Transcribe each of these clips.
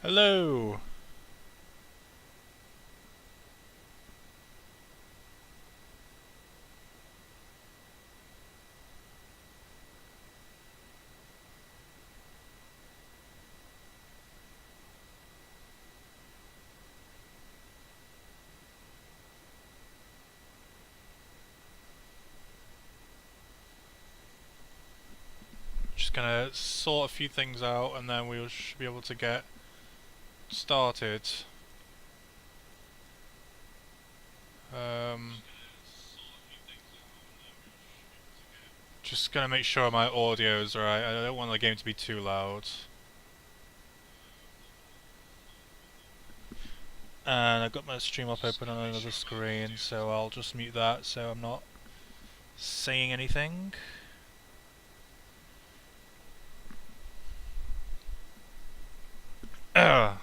Hello! Just gonna sort a few things out and then we should be able to get started. Um, just gonna make sure my audio's right. I don't want the game to be too loud. And I've got my stream up open on another screen, so I'll just mute that so I'm not saying anything. Ugh.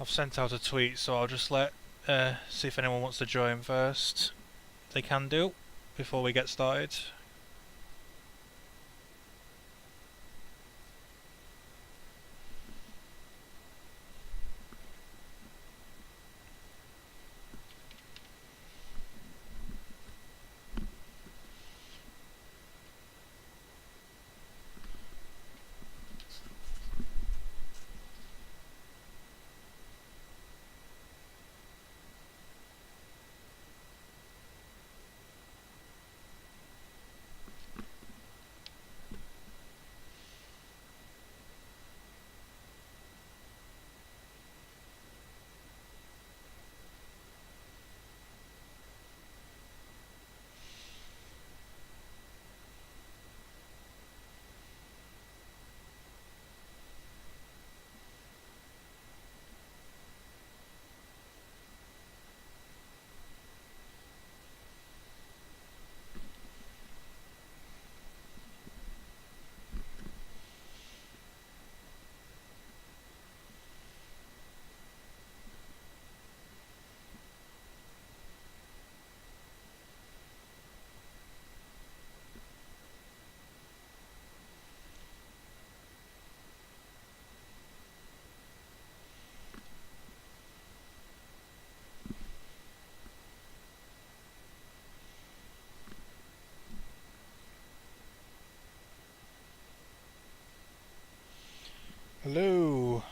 I've sent out a tweet, so I'll just see if anyone wants to join first. They can do before we get started. Hello!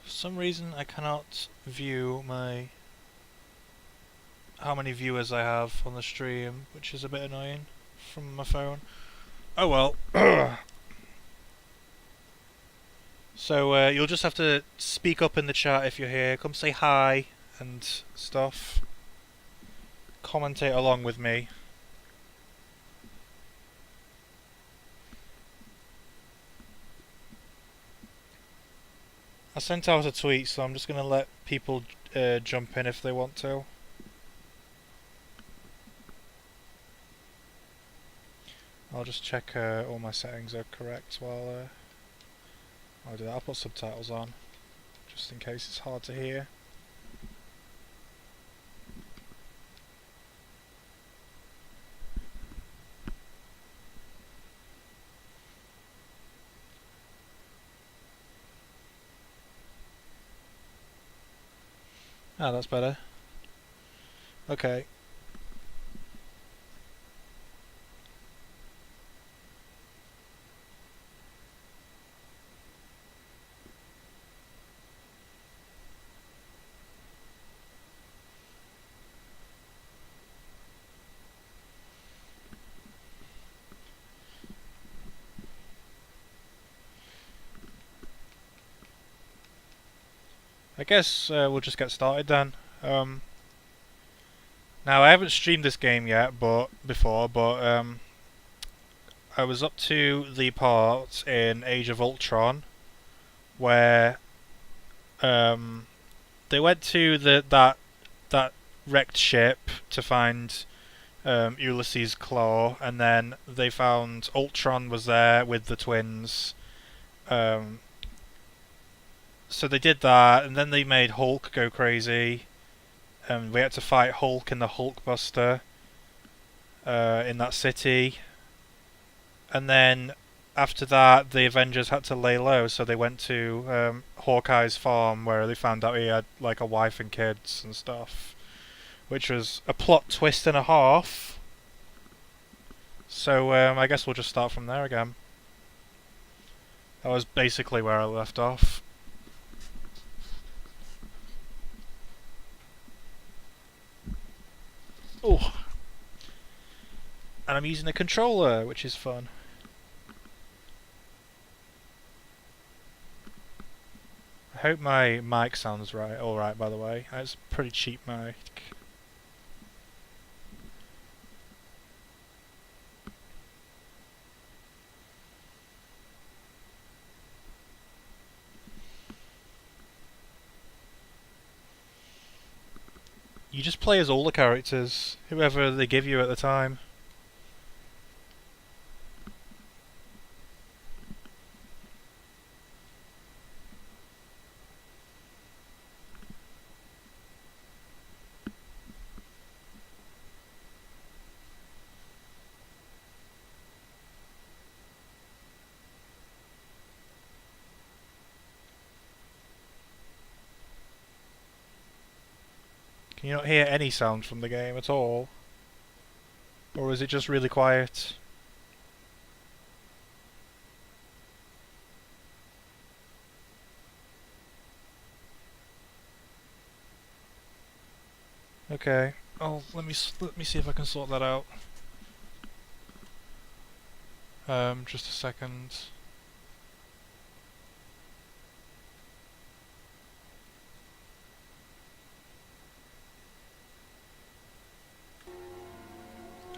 For some reason I cannot view how many viewers I have on the stream, which is a bit annoying from my phone. Oh well. So you'll just have to speak up in the chat if you're here. Come say hi and stuff. Commentate along with me. I sent out a tweet, so I'm just going to let people jump in if they want to. I'll just check all my settings are correct while I'll do that. I'll put subtitles on, just in case it's hard to hear. Ah, that's better. Okay. I guess we'll just get started then. Now I haven't streamed this game yet, but I was up to the part in Age of Ultron where they went to that wrecked ship to find Ulysses' claw, and then they found Ultron was there with the twins. Um, so they did that, and then they made Hulk go crazy. We had to fight Hulk in the Hulkbuster in that city. And then after that, the Avengers had to lay low, so they went to Hawkeye's farm where they found out he had like a wife and kids and stuff, which was a plot twist and a half. So I guess we'll just start from there again. That was basically where I left off. Oh, and I'm using a controller, which is fun. I hope my mic sounds right. All right, by the way, it's a pretty cheap mic. You just play as all the characters, whoever they give you at the time. Can you not hear any sound from the game at all? Or is it just really quiet? Okay. Oh, let me see if I can sort that out. Just a second.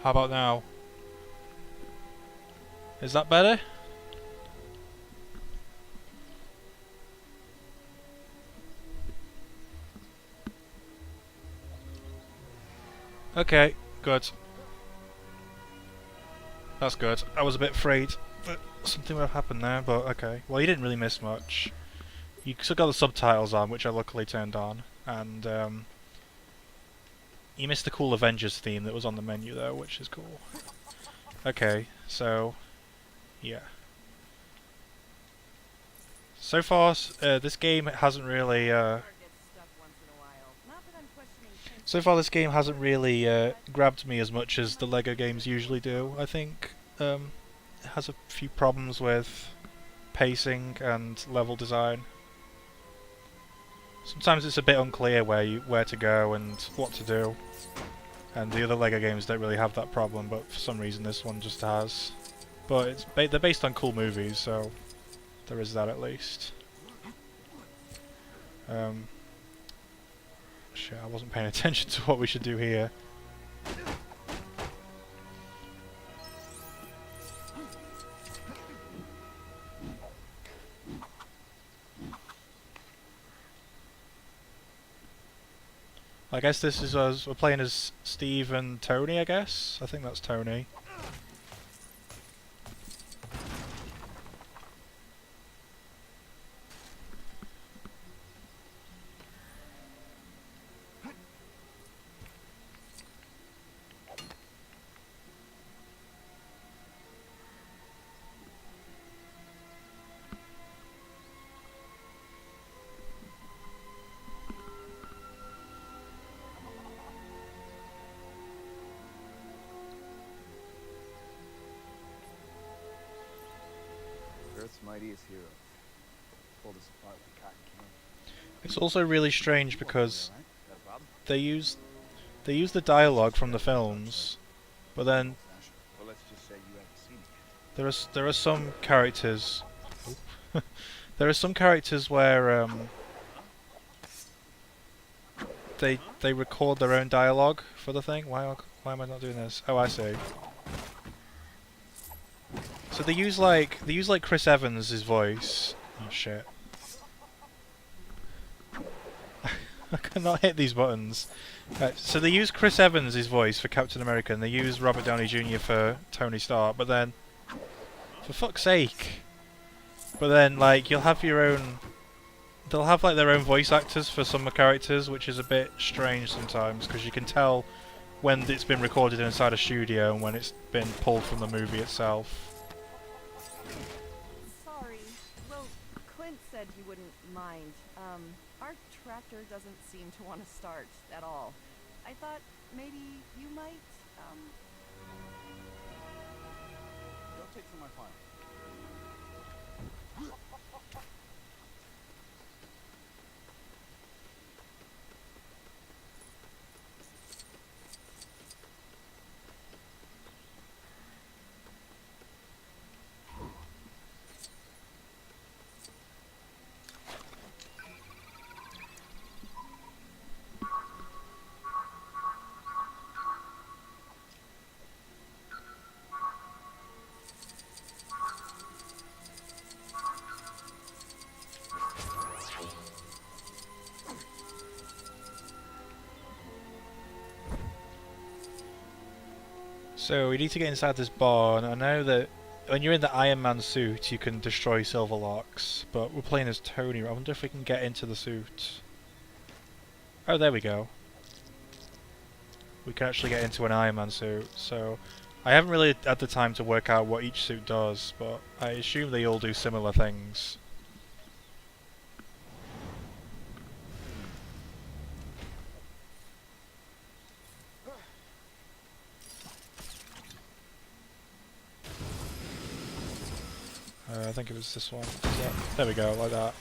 How about now? Is that better? Okay, good. That's good. I was a bit afraid that something would have happened there, but okay. Well, you didn't really miss much. You still got the subtitles on, which I luckily turned on, and you missed the cool Avengers theme that was on the menu though, which is cool. Okay, so yeah. So far, this game hasn't really. So far, this game hasn't really grabbed me as much as the Lego games usually do. I think it has a few problems with pacing and level design. Sometimes it's a bit unclear where to go and what to do, and the other Lego games don't really have that problem. But for some reason, this one just has. But they're based on cool movies, so there is that at least. Shit, I wasn't paying attention to what we should do here. I guess this is us. We're playing as Steve and Tony, I guess? I think that's Tony. Earth's mightiest hero. Pulled us apart like cotton candy. It's also really strange because they use the dialogue from the films, but then Well, let's just say you haven't seen it. there are some characters. There are some characters where they record their own dialogue for the thing. Why am I not doing this? Oh, I see. So they use like Chris Evans' voice. Oh shit. I cannot hit these buttons. Right, so they use Chris Evans' voice for Captain America, and they use Robert Downey Jr. for Tony Stark, but then, for fuck's sake. But then, like, you'll have your own... They'll have, like, their own voice actors for some characters, which is a bit strange sometimes, because you can tell when it's been recorded inside a studio and when it's been pulled from the movie itself. Sorry. Well, Clint said you wouldn't mind. Our tractor doesn't seem to want to start at all. I thought maybe you might, Don't take from my file. So we need to get inside this barn. I know that when you're in the Iron Man suit, you can destroy silver locks, but we're playing as Tony. I wonder if we can get into the suit. Oh, there we go. We can actually get into an Iron Man suit, so... I haven't really had the time to work out what each suit does, but I assume they all do similar things. I think it was this one. Yeah, there we go, like that.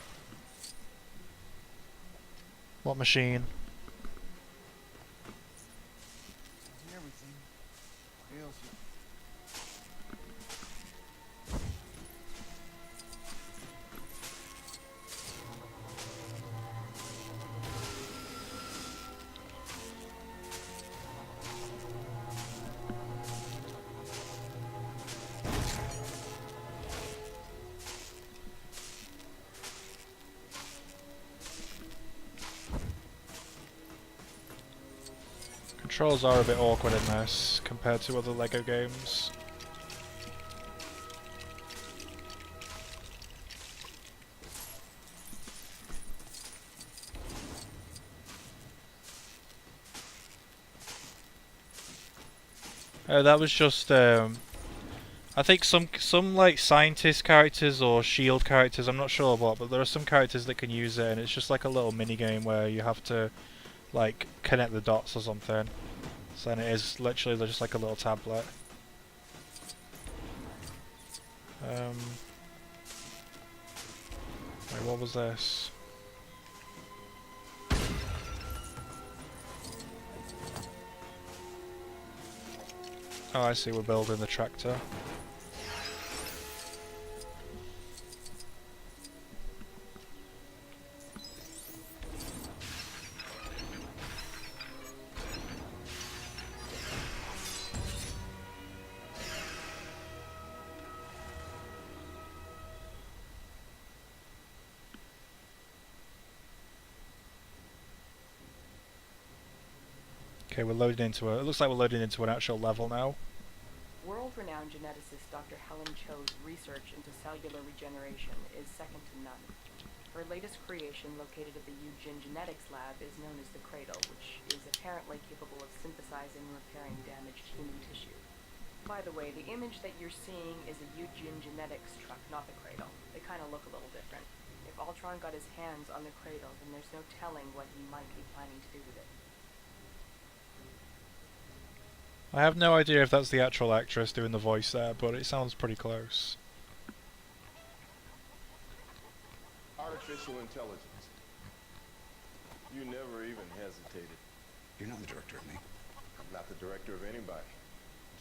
What machine? Everything. What else? Controls are a bit awkward in this, compared to other LEGO games. That was just, I think some like scientist characters or shield characters, I'm not sure what, but there are some characters that can use it, and it's just like a little mini game where you have to like connect the dots or something. So then it is literally just like a little tablet. Wait, what was this? Oh, I see, we're building the tractor. Okay, we're loading into it looks like we're loading into an actual level now. World-renowned geneticist Dr. Helen Cho's research into cellular regeneration is second to none. Her latest creation, located at the Eugene Genetics Lab, is known as the Cradle, which is apparently capable of synthesizing and repairing damaged human tissue. By the way, the image that you're seeing is a Eugene Genetics truck, not the Cradle. They kind of look a little different. If Ultron got his hands on the Cradle, then there's no telling what he might be planning to do with it. I have no idea if that's the actual actress doing the voice there, but it sounds pretty close. Artificial intelligence. You never even hesitated. You're not the director of me. I'm not the director of anybody.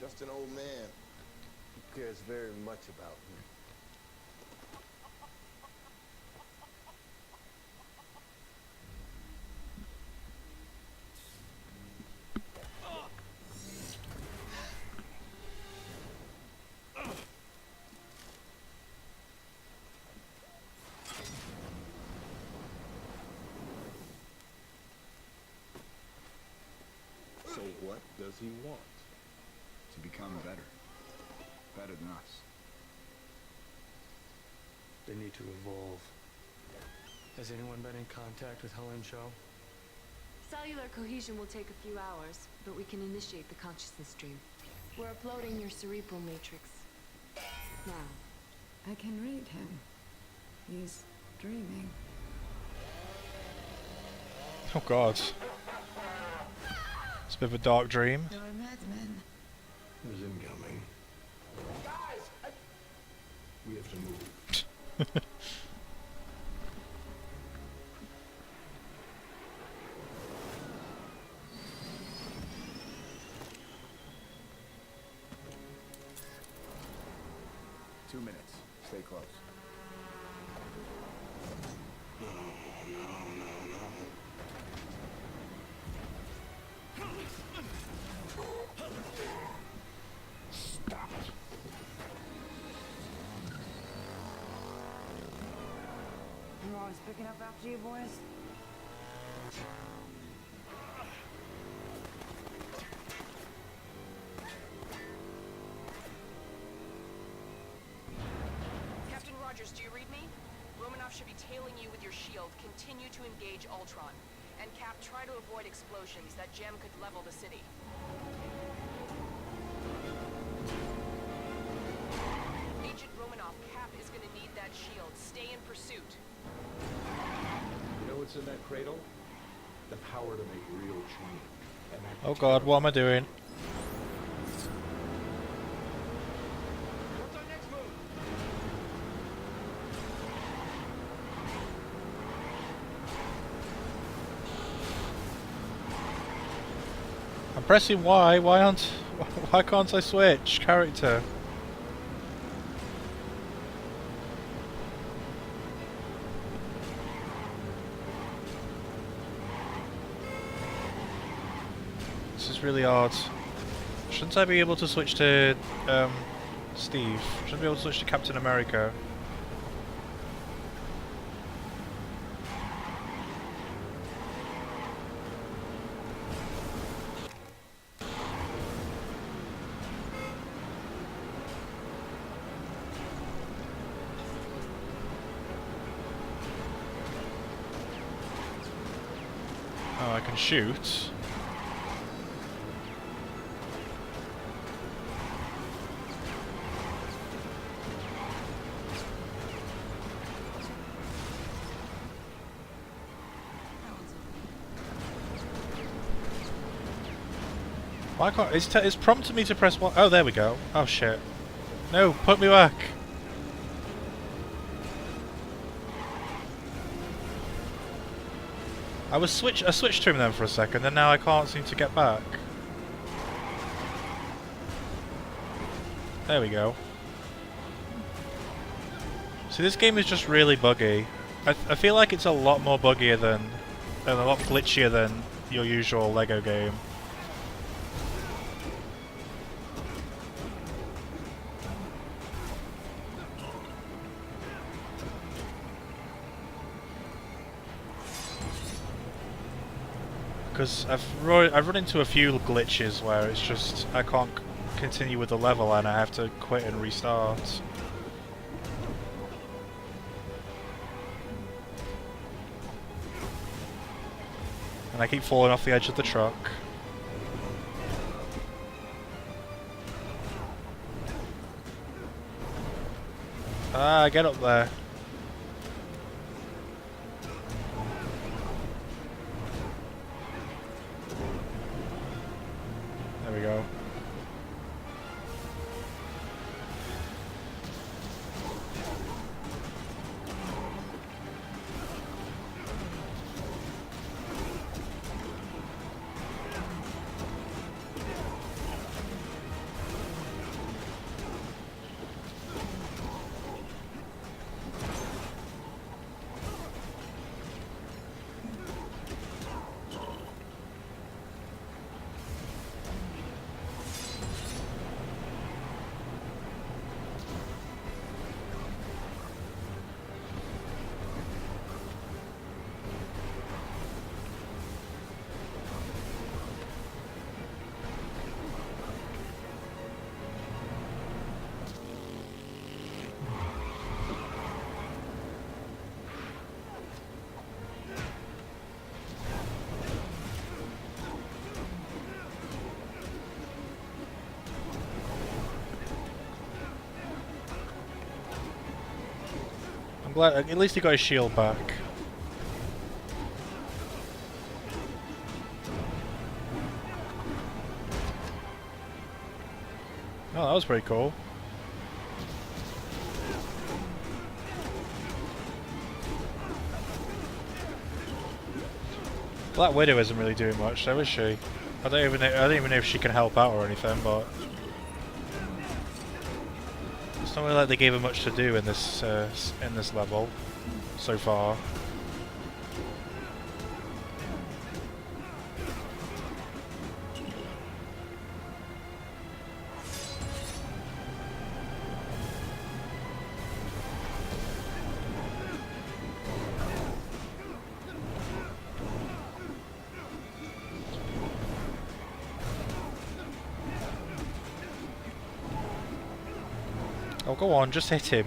Just an old man who cares very much about me. So what does he want? To become better. Better than us. They need to evolve. Has anyone been in contact with Helen Cho? Cellular cohesion will take a few hours, but we can initiate the consciousness stream. We're uploading your cerebral matrix. Now. I can read him. He's dreaming. Oh god. It's a bit of a dark dream. You're a madman. Who's incoming? Guys! We have to move. 2 minutes. Stay close. Stop it. I'm always picking up after you boys. Captain Rogers, do you read me? Romanoff should be tailing you with your shield. Continue to engage Ultron. And Cap, try to avoid explosions. That gem could level the city. Agent Romanoff, Cap is gonna need that shield. Stay in pursuit. You know what's in that cradle? The power to make real change. And that Oh god, what am I doing? What's our next move? I'm pressing Y. Why can't I switch character? This is really odd. Shouldn't I be able to switch to Steve? Shouldn't I be able to switch to Captain America? Oh, I can shoot. Why can't it's prompted me to press one? Oh, there we go. Oh shit! No, put me back. I switched to him then for a second, and now I can't seem to get back. There we go. See, this game is just really buggy. I feel like it's a lot more buggier than, and a lot glitchier than your usual Lego game. Because I've run into a few glitches where it's just I can't continue with the level and I have to quit and restart. And I keep falling off the edge of the truck. Ah, get up there. There we go. glad at least he got his shield back. Oh, that was pretty cool. Black Widow isn't really doing much, though, is she? I don't even know if she can help out or anything, but it's not really like they gave her much to do in this level so far. Oh, go on, just hit him.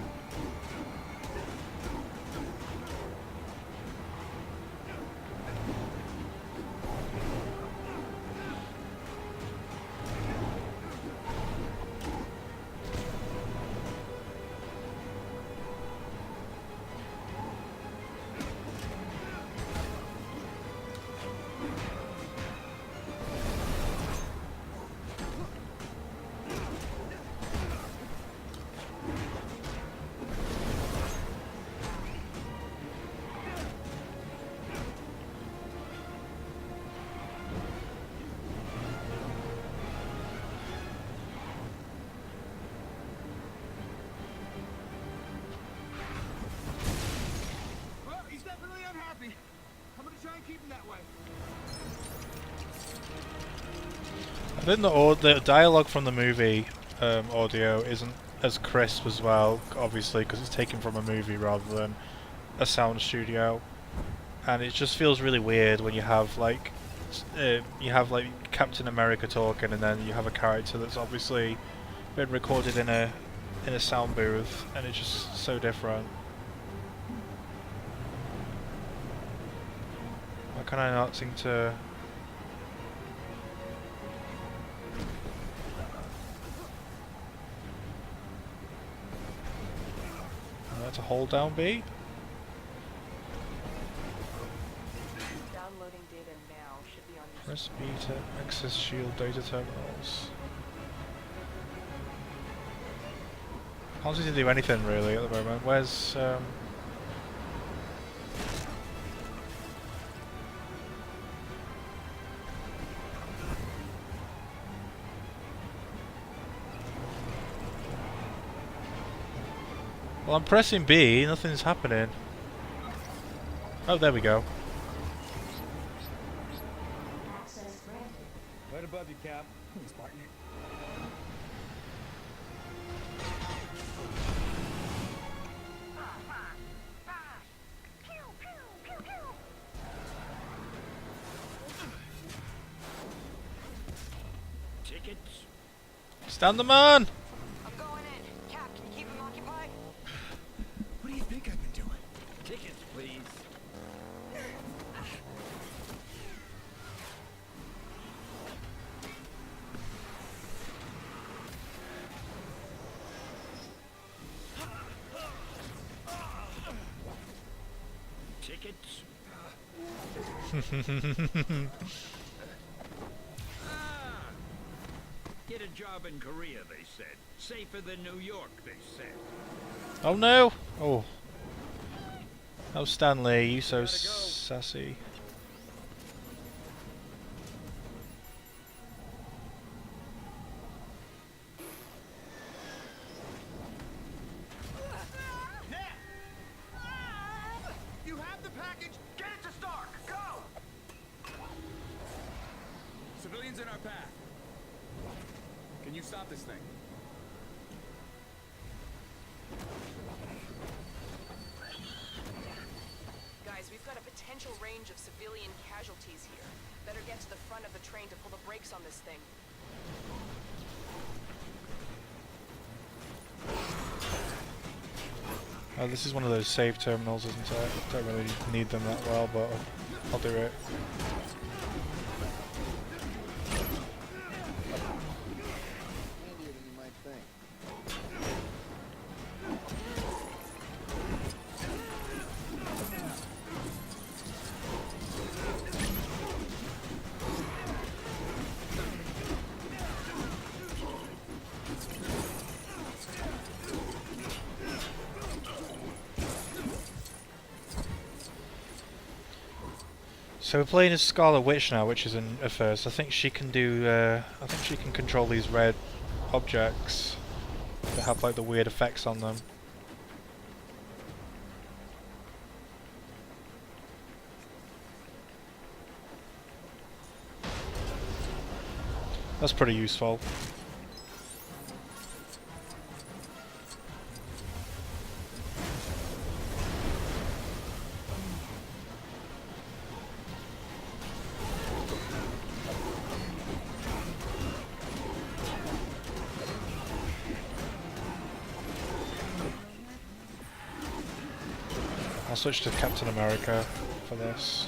Well, he's definitely unhappy. I'm gonna try and keep him that way. I think the dialogue from the movie audio isn't as crisp as well, obviously, because it's taken from a movie rather than a sound studio, and it just feels really weird when you have like Captain America talking, and then you have a character that's obviously been recorded in a sound booth, and it's just so different. Why can I not seem to? That's a hold down B. Downloading data now should be on your Press B to access shield data terminals. Can't seem to do anything really at the moment. Where's well, I'm pressing B, nothing's happening. Oh, there we go. Right above you, Cap. Thanks, partner. Tickets? Stand the man! I'm going in. Cap, can you keep him occupied? What do you think I've been doing? Tickets, please. Tickets? Get a job in Korea, they said. Safer than New York, they said. Oh no! Oh. Oh, Stanley, you so Gotta go. sassy. You have the package. Get it to Stark. Go. Civilians in our path. Can you stop this thing? Guys, we've got a potential range of civilian casualties here. Better get to the front of the train to pull the brakes on this thing. Oh, this is one of those save terminals, isn't it? Don't really need them that well, but I'll do it. Handier than you might think. So we're playing as Scarlet Witch now, which is a first. I think she can do. I think she can control these red objects that have like the weird effects on them. That's pretty useful. I'll switch to Captain America for this.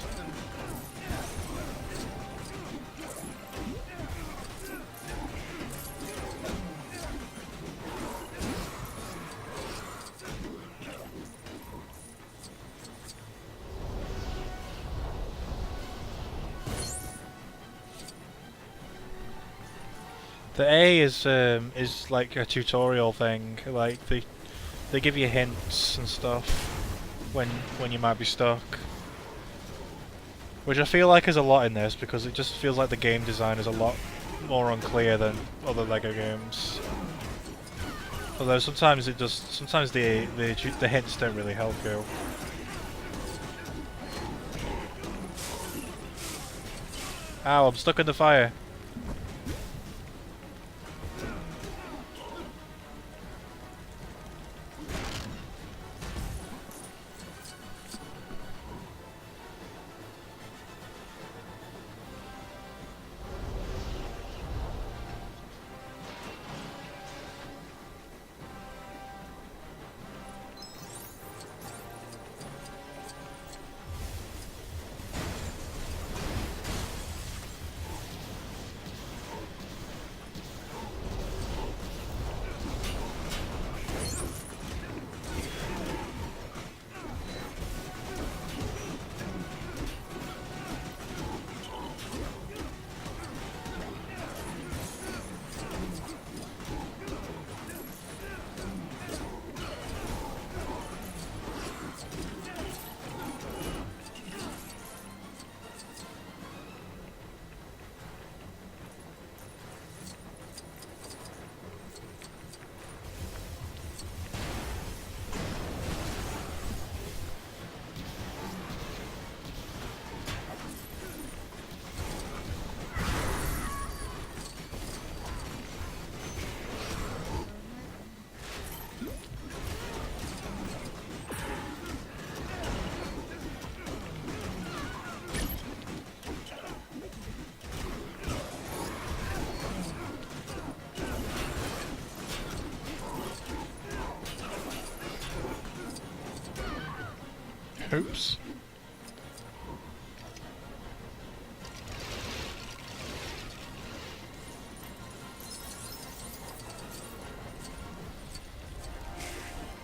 The A is like a tutorial thing. Like they give you hints and stuff when you might be stuck, which I feel like is a lot in this because it just feels like the game design is a lot more unclear than other Lego games. Although sometimes the hints don't really help you. Ow! I'm stuck in the fire. Oops.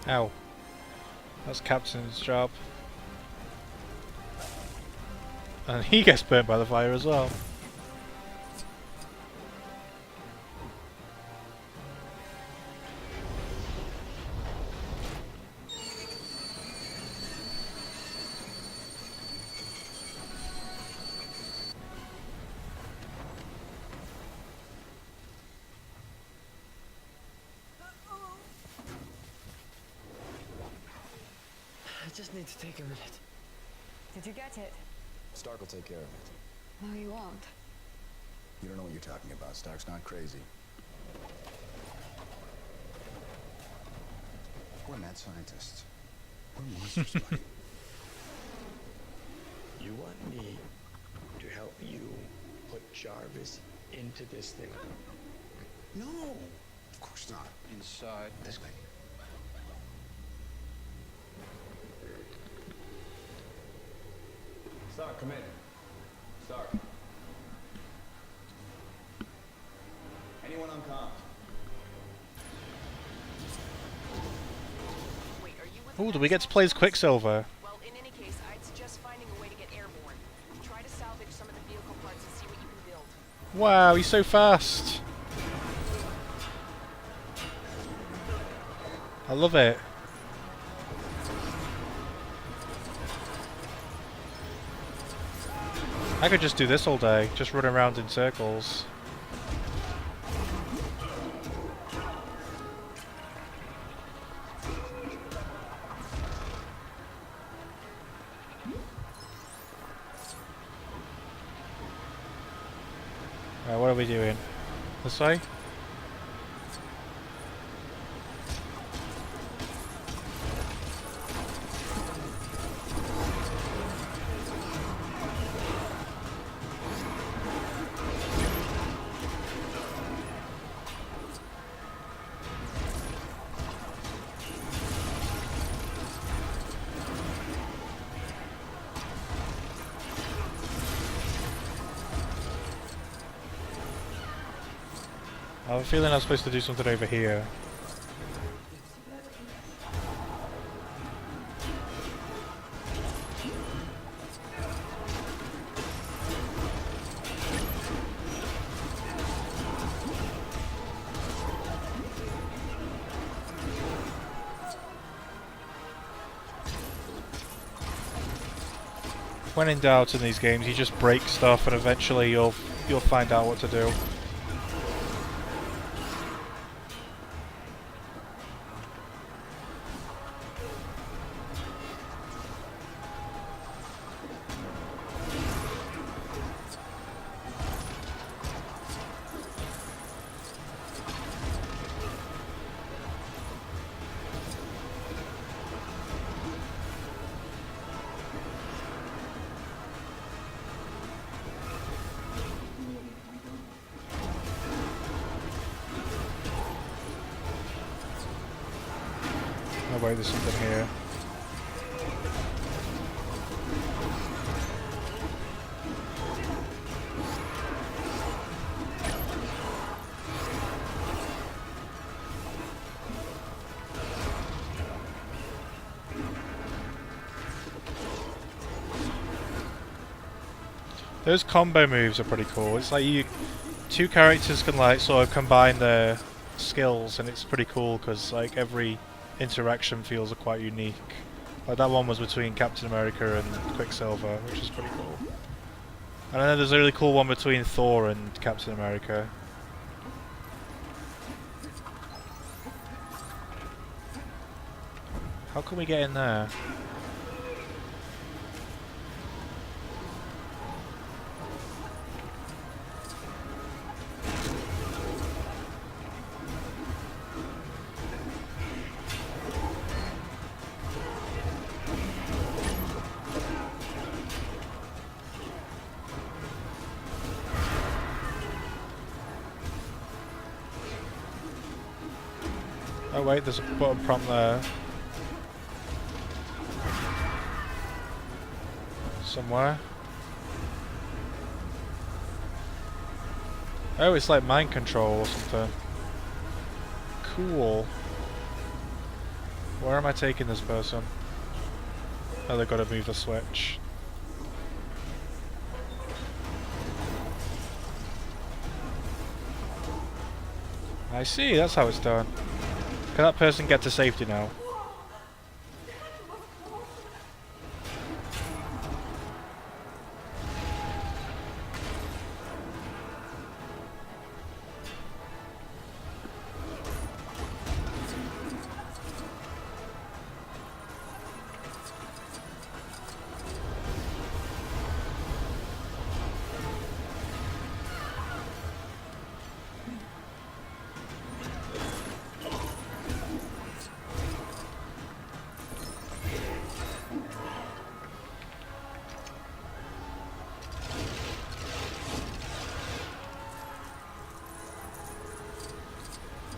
Ow. That's Captain's job. And he gets burnt by the fire as well. I just need to take a minute. Did you get it? Stark will take care of it. No, you won't. You don't know what you're talking about. Stark's not crazy. We're mad scientists. We're monsters, buddy. You want me to help you put Jarvis into this thing? No, of course not. Inside. This way. Stark, come in. Stark. Anyone on comms? Wait, are you with Ooh, do we get to play as Quicksilver? Well, in any case, I'd suggest finding a way to get airborne. Try to salvage some of the vehicle parts and see what you can build. Wow, he's so fast. I love it. I could just do this all day, just run around in circles. What are we doing? This way? I have a feeling I'm supposed to do something over here. When in doubt in these games, you just break stuff, and eventually you'll find out what to do. Oh wait, there's something here. Those combo moves are pretty cool. It's like two characters can like sort of combine their skills, and it's pretty cool because like every interaction feels quite unique. Like that one was between Captain America and Quicksilver, which is pretty cool. And I know there's a really cool one between Thor and Captain America. How can we get in there? Oh wait, there's a button prompt there. Somewhere. Oh, it's like mind control or something. Cool. Where am I taking this person? Oh, they've got to move the switch. I see, that's how it's done. Can that person get to safety now?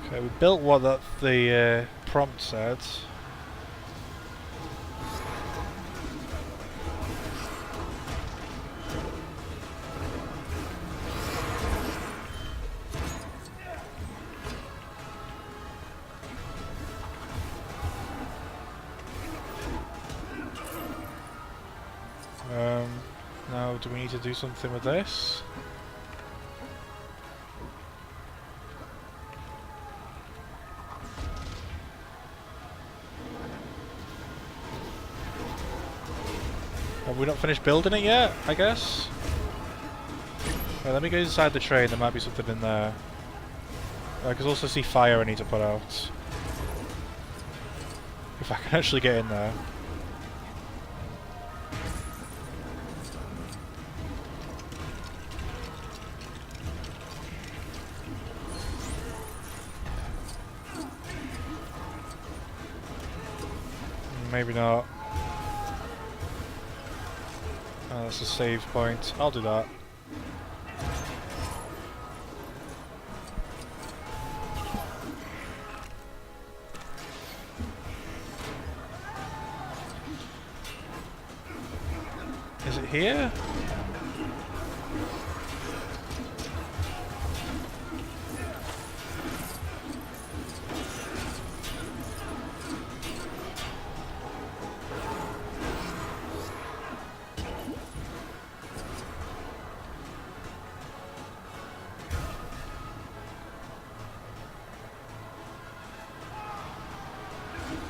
Okay, we built what the prompt said. Now, do we need to do something with this? Have we not finished building it yet, I guess? Right, let me go inside the train, there might be something in there. I can also see fire I need to put out. If I can actually get in there. Maybe not. Oh, that's a save point. I'll do that. Is it here?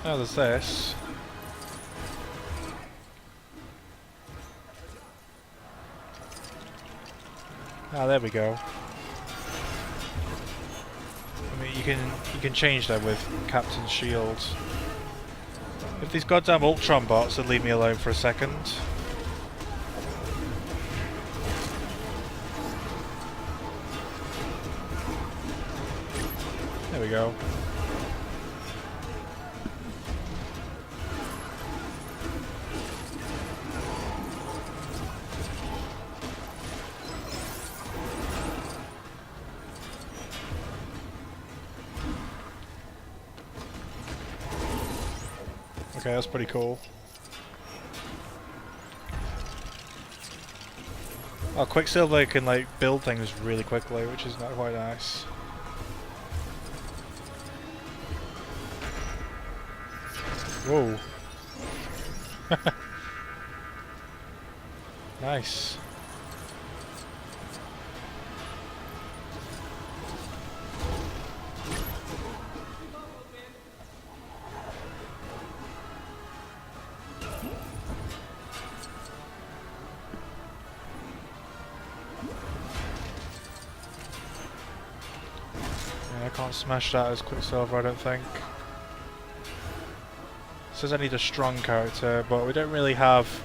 Oh, there's this. Ah, there we go. I mean, you can change that with Captain's Shield. If these goddamn Ultron bots would leave me alone for a second. There we go. Okay, that's pretty cool. Oh, Quicksilver can like build things really quickly, which is not quite nice. Whoa. Nice. I can't smash that as Quicksilver, I don't think. It says I need a strong character, but we don't really have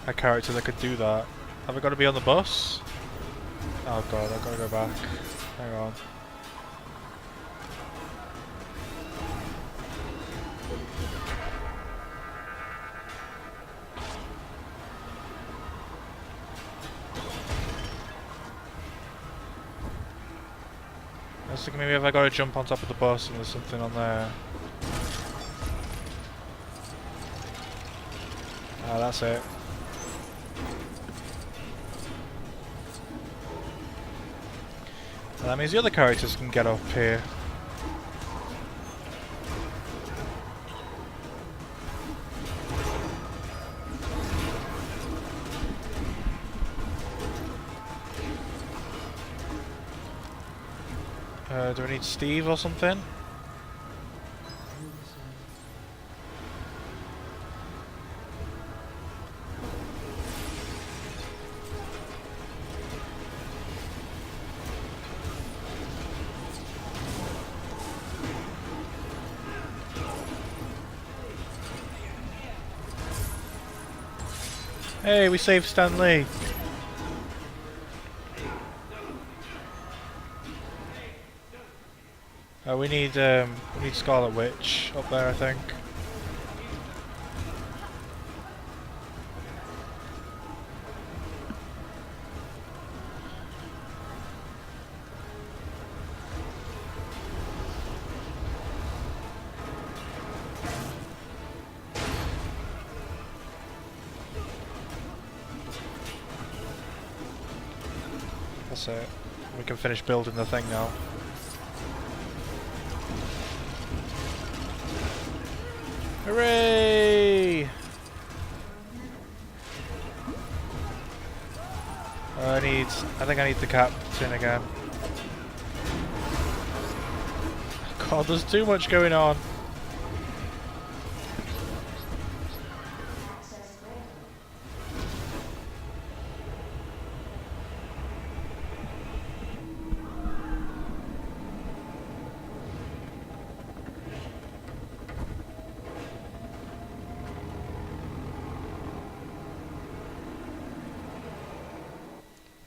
a character that could do that. Have I got to be on the bus? Oh god, I've got to go back. Hang on. I was thinking maybe if I got to jump on top of the bus and there's something on there. Ah, that's it. And that means the other characters can get up here. Do I need Steve or something? Hey, we saved Stan Lee. We need Scarlet Witch up there, I think. That's it. We can finish building the thing now. Hooray! I think I need the captain again. God, there's too much going on.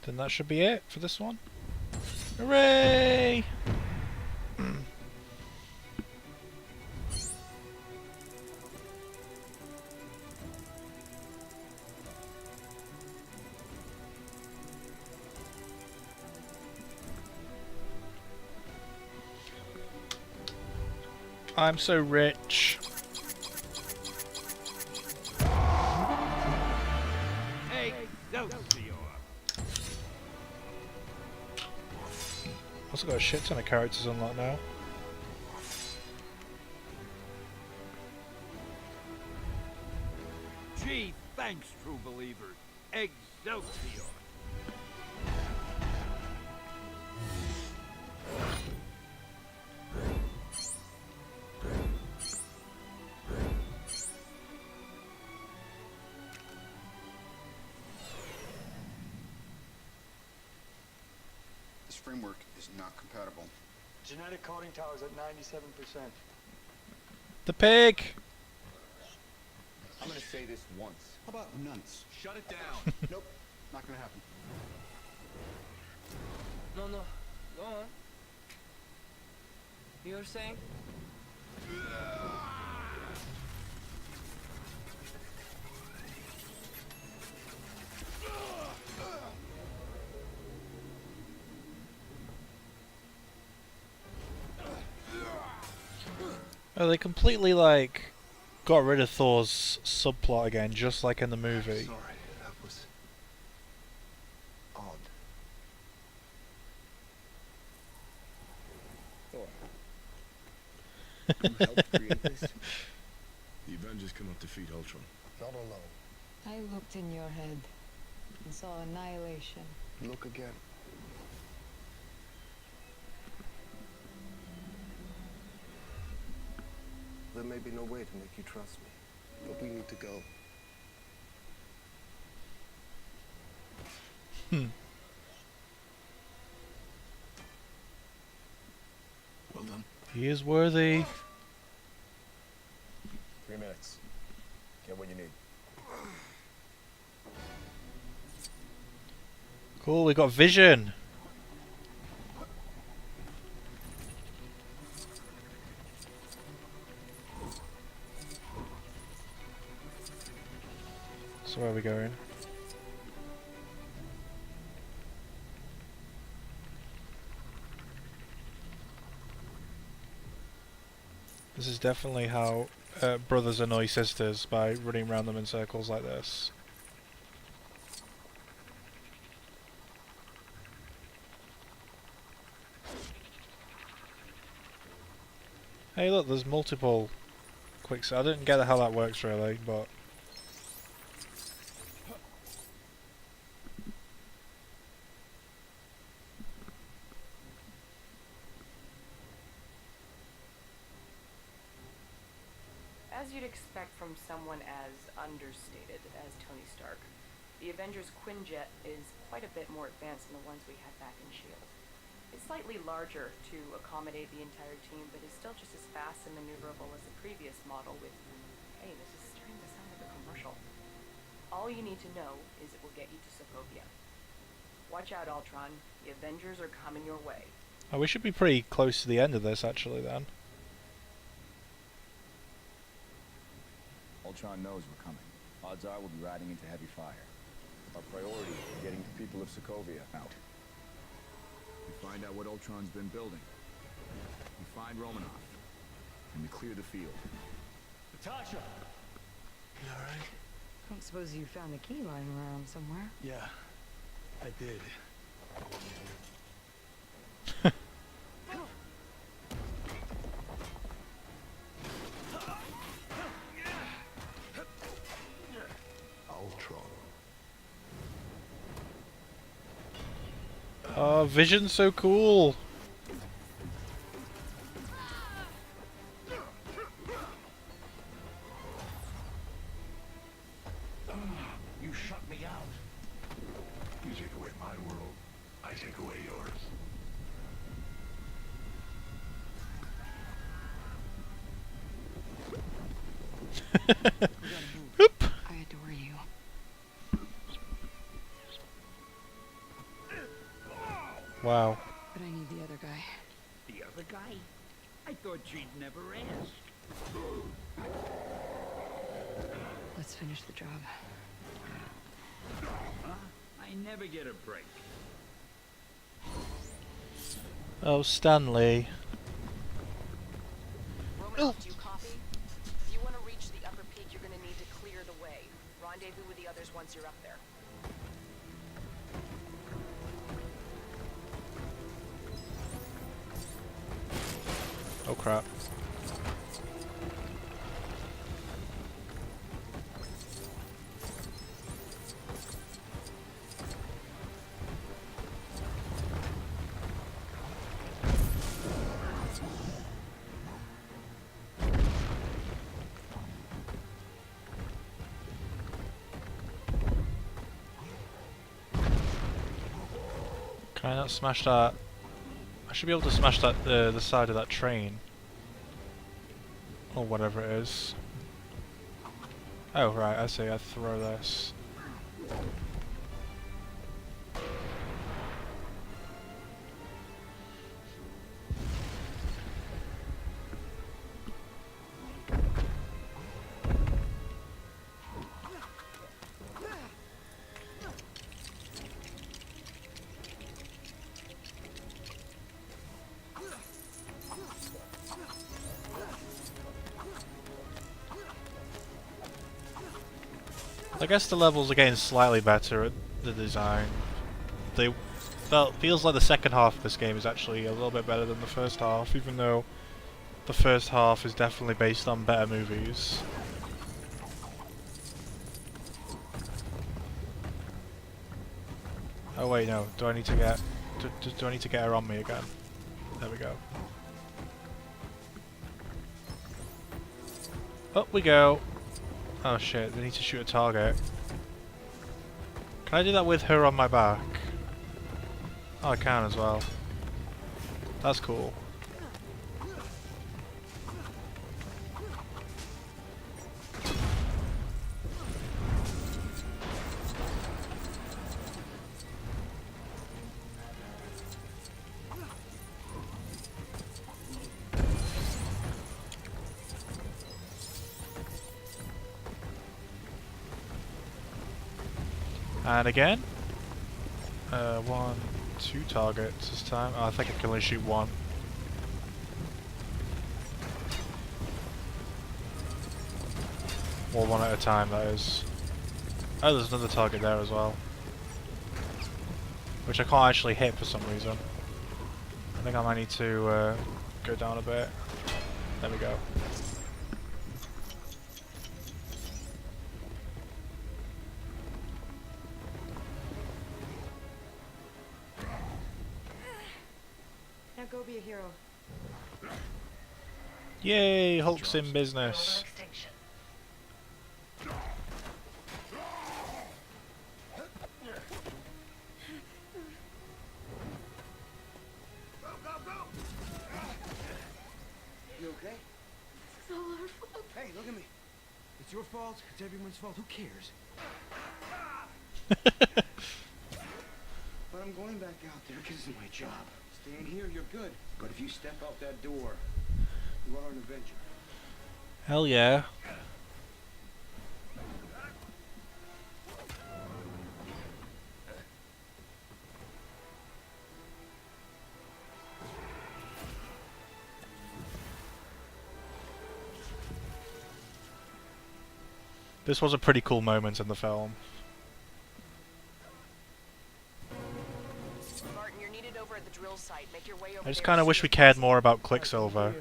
Then that should be it for this one. Hooray! I'm so rich. Also got a shit ton of characters unlocked now. Gee, thanks, true believers. Excelsior. This framework is not compatible. Genetic coding tower's at 97%. The pig! I'm gonna say this once. How about nonce? Shut it down. Nope, not gonna happen. No, go on. You were saying? Oh, they completely, like, got rid of Thor's subplot again, just like in the movie. Sorry, that was odd. Thor. You helped create this? The Avengers cannot defeat Ultron. Not alone. I looked in your head and saw annihilation. Look again. There may be no way to make you trust me, but we need to go. Well done. He is worthy. 3 minutes. Get what you need. Cool, we got Vision. So where are we going? This is definitely how brothers annoy sisters, by running around them in circles like this. Hey look, there's multiple quick... I didn't get how that works really, but... As you'd expect from someone as understated as Tony Stark, the Avengers Quinjet is quite a bit more advanced than the ones we had back in S.H.I.E.L.D. It's slightly larger to accommodate the entire team, but is still just as fast and maneuverable as the previous model with... Hey, this is starting to sound like a commercial. All you need to know is it will get you to Sokovia. Watch out, Ultron. The Avengers are coming your way. Oh, we should be pretty close to the end of this actually then. Ultron knows we're coming. Odds are we'll be riding into heavy fire. Our priority is getting the people of Sokovia out. We find out what Ultron's been building. We find Romanoff. And we clear the field. Natasha! You alright? I don't suppose you found the key lying around somewhere. Yeah, I did. Ultron. Oh, Vision's so cool! You shut me out. You take away my world, I take away yours. Oop. I adore you. other guy? The other guy? I thought she'd never ask. Let's finish the job. Huh? I never get a break. Oh, Stanley. Romanov, do you copy? If you want to reach the upper peak, you're going to need to clear the way. Rendezvous with the others once you're up there. Oh crap. Can I not smash that? I should be able to smash that the side of that train. Or whatever it is. Oh right, I see, I throw this. I guess the levels are getting slightly better at the design. Feels like the second half of this game is actually a little bit better than the first half, even though the first half is definitely based on better movies. Oh wait, no. Do I need to get... Do I need to get her on me again? There we go. Up we go! Oh shit, they need to shoot a target. Can I do that with her on my back? Oh, I can as well. That's cool. And again. 1, 2 targets this time. Oh, I think I can only shoot one. Or one at a time, that is. Oh, there's another target there as well. Which I can't actually hit for some reason. I think I might need to go down a bit. There we go. Now go be a hero. Yay, Hulk's in business. You okay? It's all our fault. Hey, look at me. It's your fault. It's everyone's fault. Who cares? But I'm going back out there because it's my job. Staying here, you're good. But if you step out that door, you are an Avenger. Hell yeah. This was a pretty cool moment in the film. Martin, you're needed over at the drill site. Make your way over I just there kind as of wish soon we as cared possible. more about Quicksilver.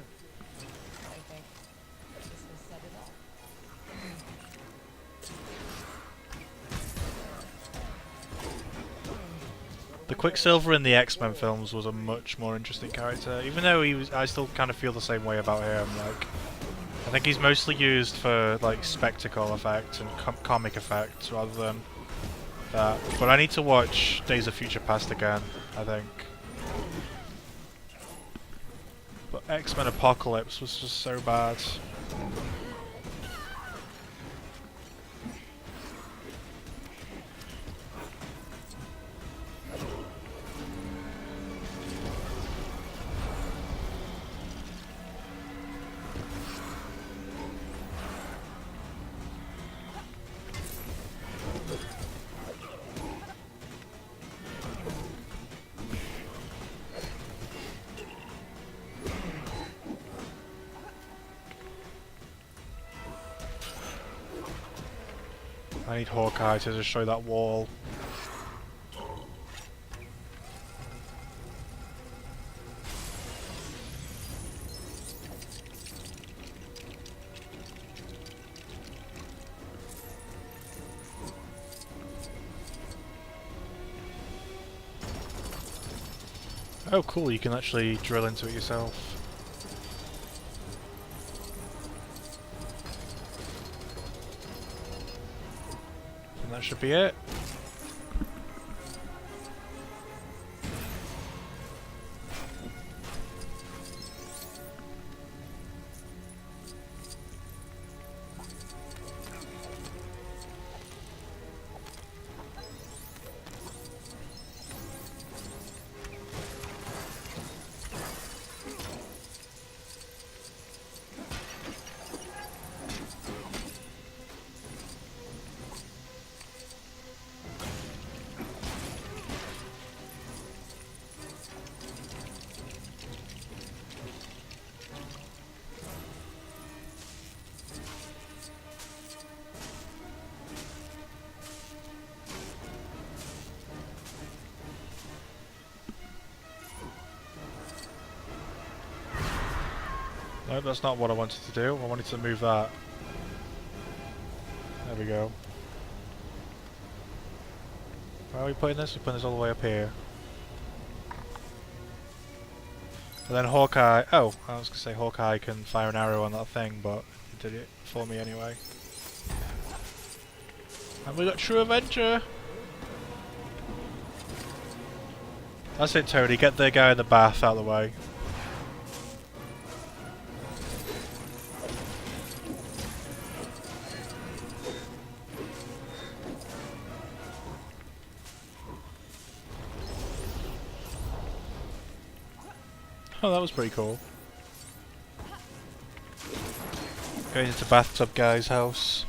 The Quicksilver in the X-Men films was a much more interesting character, even though I still kind of feel the same way about him. Like, I think he's mostly used for like spectacle effects and comic effects rather than that. But I need to watch Days of Future Past again, I think. But X-Men Apocalypse was just so bad. I need Hawkeye to destroy that wall. Oh cool, you can actually drill into it yourself. And that should be it. No, that's not what I wanted to do. I wanted to move that. There we go. Where are we putting this? We're putting this all the way up here. And then Hawkeye... Oh, I was going to say Hawkeye can fire an arrow on that thing, but it did it for me anyway. And we got True Avenger! That's it, Tony. Get the guy in the bath out of the way. Oh, that was pretty cool. Going into bathtub guy's house.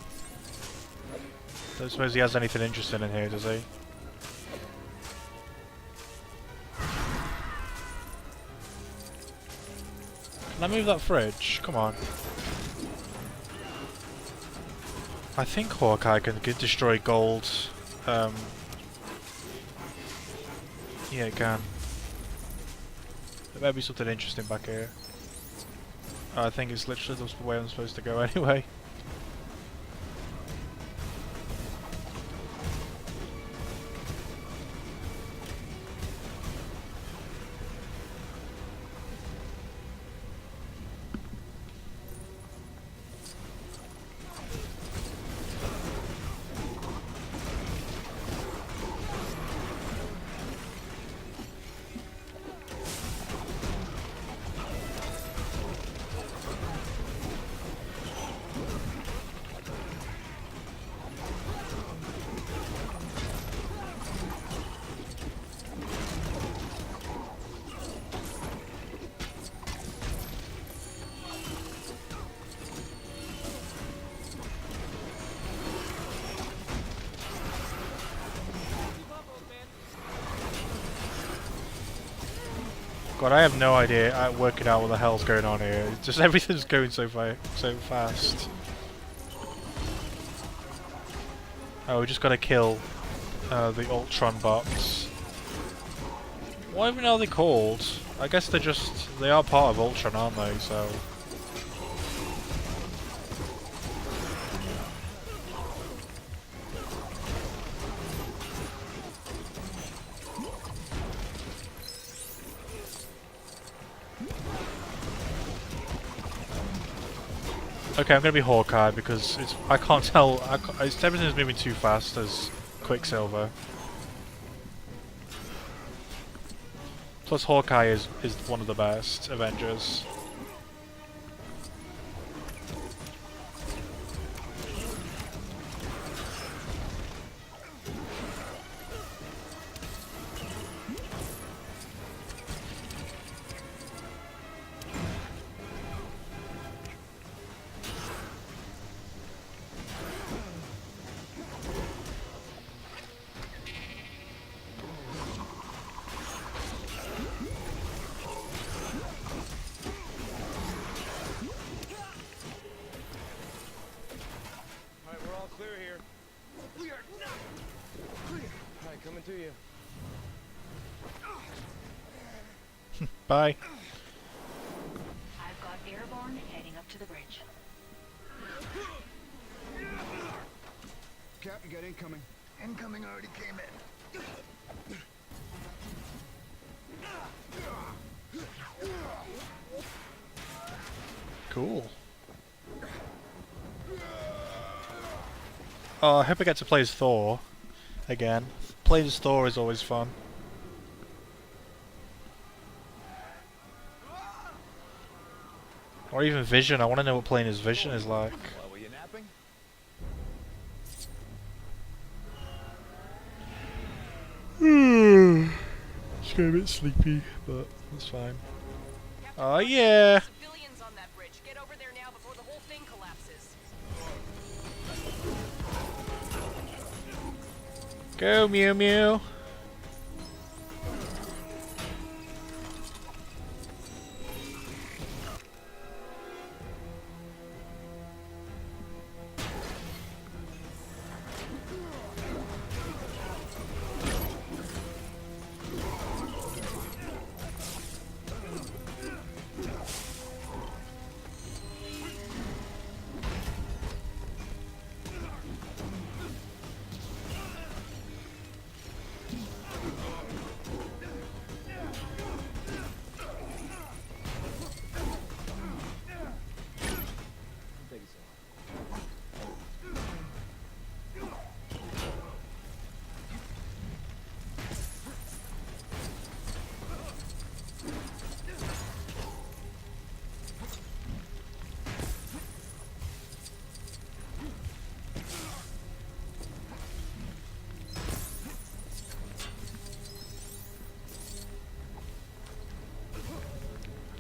Don't suppose he has anything interesting in here, does he? Can I move that fridge? Come on. I think Hawkeye can destroy gold. Yeah, it can. There may be something interesting back here. I think it's literally the way I'm supposed to go anyway. God, I have no idea working out what the hell's going on here. It's just everything's going so fast. Oh, we just gotta kill the Ultron bots. What even are they called? I guess they are part of Ultron, aren't they? So. Okay, I'm gonna be Hawkeye because I can't tell. Everything's moving too fast as Quicksilver. Plus, Hawkeye is one of the best Avengers. Bye. I've got airborne heading up to the bridge. Cap, you got incoming. Incoming already came in. Cool. Oh, I hope I get to play as Thor again. Playing as Thor is always fun. Or even Vision. I want to know what playing as Vision is like. Well, were you napping? Just getting a bit sleepy, but that's fine. Oh yeah! Civilians on that bridge. Get over there now before the whole thing collapses. Go Mew Mew!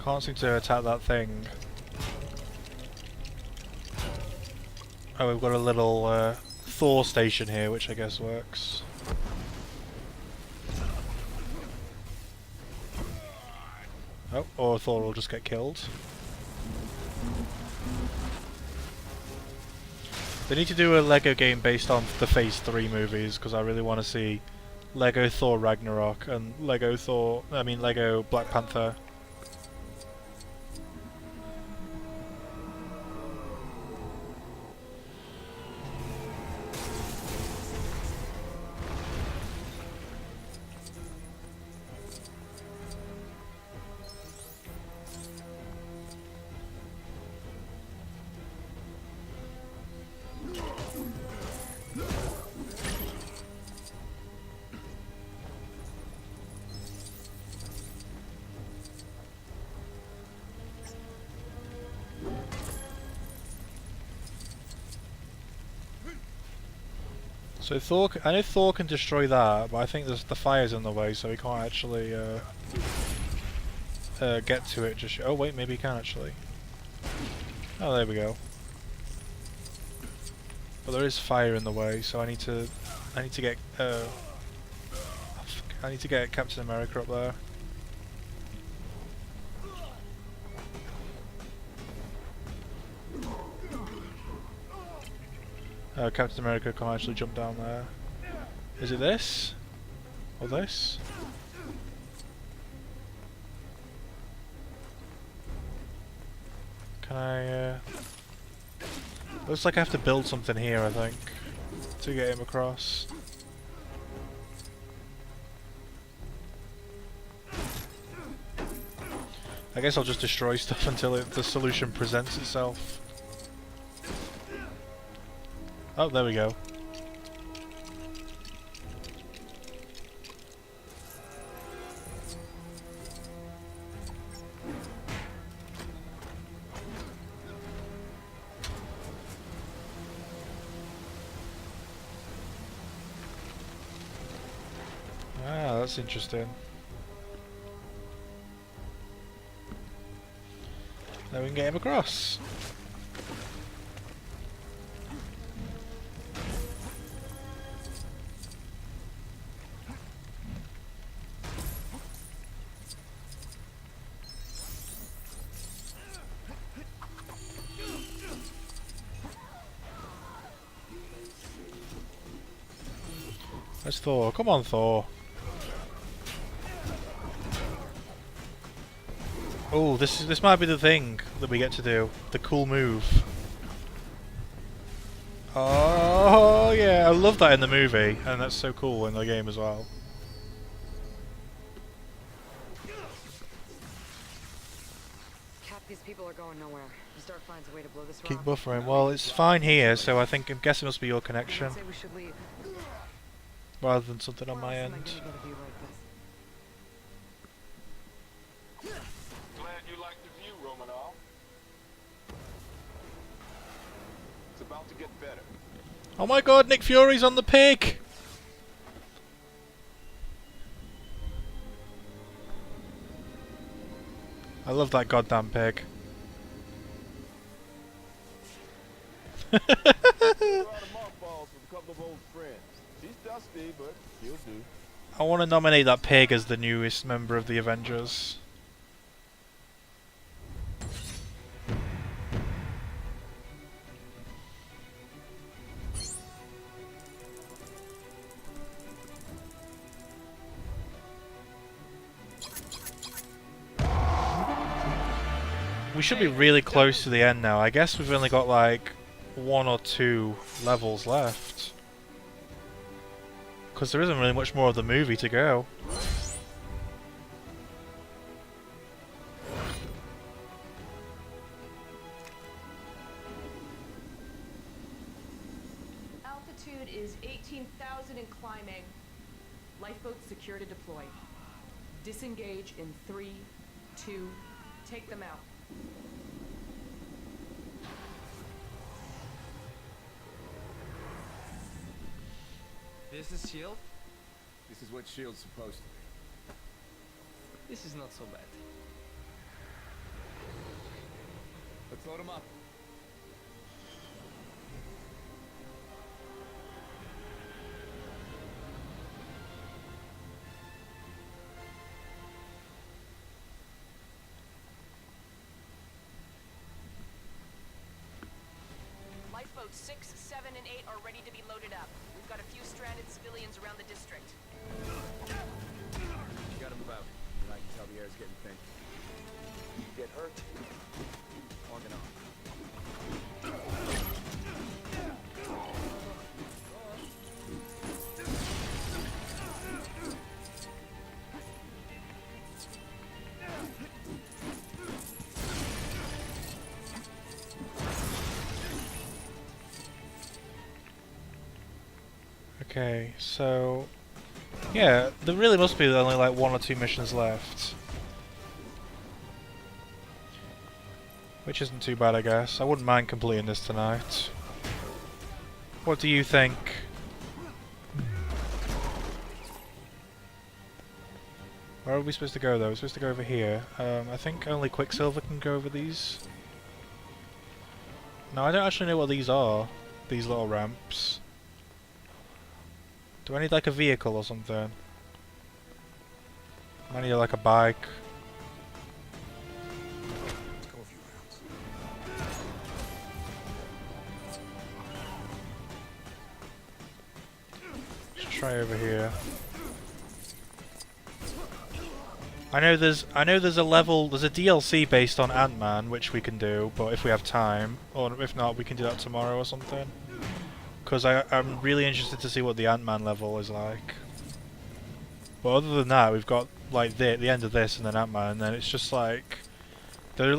Can't seem to attack that thing. Oh, we've got a little Thor station here, which I guess works. Oh, or Thor will just get killed. They need to do a Lego game based on the Phase 3 movies, because I really want to see Lego Thor Ragnarok and Lego Black Panther. So I know Thor can destroy that, but I think the fire's in the way, so he can't actually get to it just. Oh wait, maybe he can actually. Oh, there we go. But there is fire in the way, so I need to get I need to get Captain America up there. Captain America can't actually jump down there. Is it this? Or this? Can I, looks like I have to build something here, I think, to get him across. I guess I'll just destroy stuff until the solution presents itself. Oh, there we go. Ah, that's interesting. Now we can get him across. That's Thor. Come on, Thor. Oh, this might be the thing that we get to do. The cool move. Oh yeah, I love that in the movie, and that's so cool in the game as well. Cap, these people are going nowhere. Stark finds a way to blow this Keep rock. buffering. Well, it's fine here, so I guess it must be your connection, I'd say we should leave. rather than something on Where my else am I end. gonna get a view like this? Glad you like the view, Romanov. It's about to get better. Oh my god, Nick Fury's on the pig! I love that goddamn pig. Brought a mothballs with a couple of old friends. She's dusty, but she'll do. I want to nominate that pig as the newest member of the Avengers. We should be really close to the end now. I guess we've only got like 1 or 2 levels left. Because there isn't really much more of the movie to go. Altitude is 18,000 and climbing. Lifeboats secure to deploy. Disengage in 3, 2, take them out. This is shield? This is what S.H.I.E.L.D.'s supposed to be. This is not so bad. Let's load them up. Lifeboats 6, 7, and 8 are ready to be loaded up. We've got a few stranded civilians around the district. You gotta move out. I can tell the air's getting thin. Get hurt? On and on. Okay, so yeah, there really must be only like 1 or 2 missions left. Which isn't too bad, I guess. I wouldn't mind completing this tonight. What do you think? Where are we supposed to go though? We're supposed to go over here. I think only Quicksilver can go over these. No, I don't actually know what these are. These little ramps. Do I need like a vehicle or something? I need like a bike. Let's go a few rounds. Let's try over here. I know there's a level, there's a DLC based on Ant-Man which we can do, but if we have time, or if not, we can do that tomorrow or something. Because I'm really interested to see what the Ant-Man level is like. But other than that, we've got like the end of this and then Ant-Man, and then it's just like there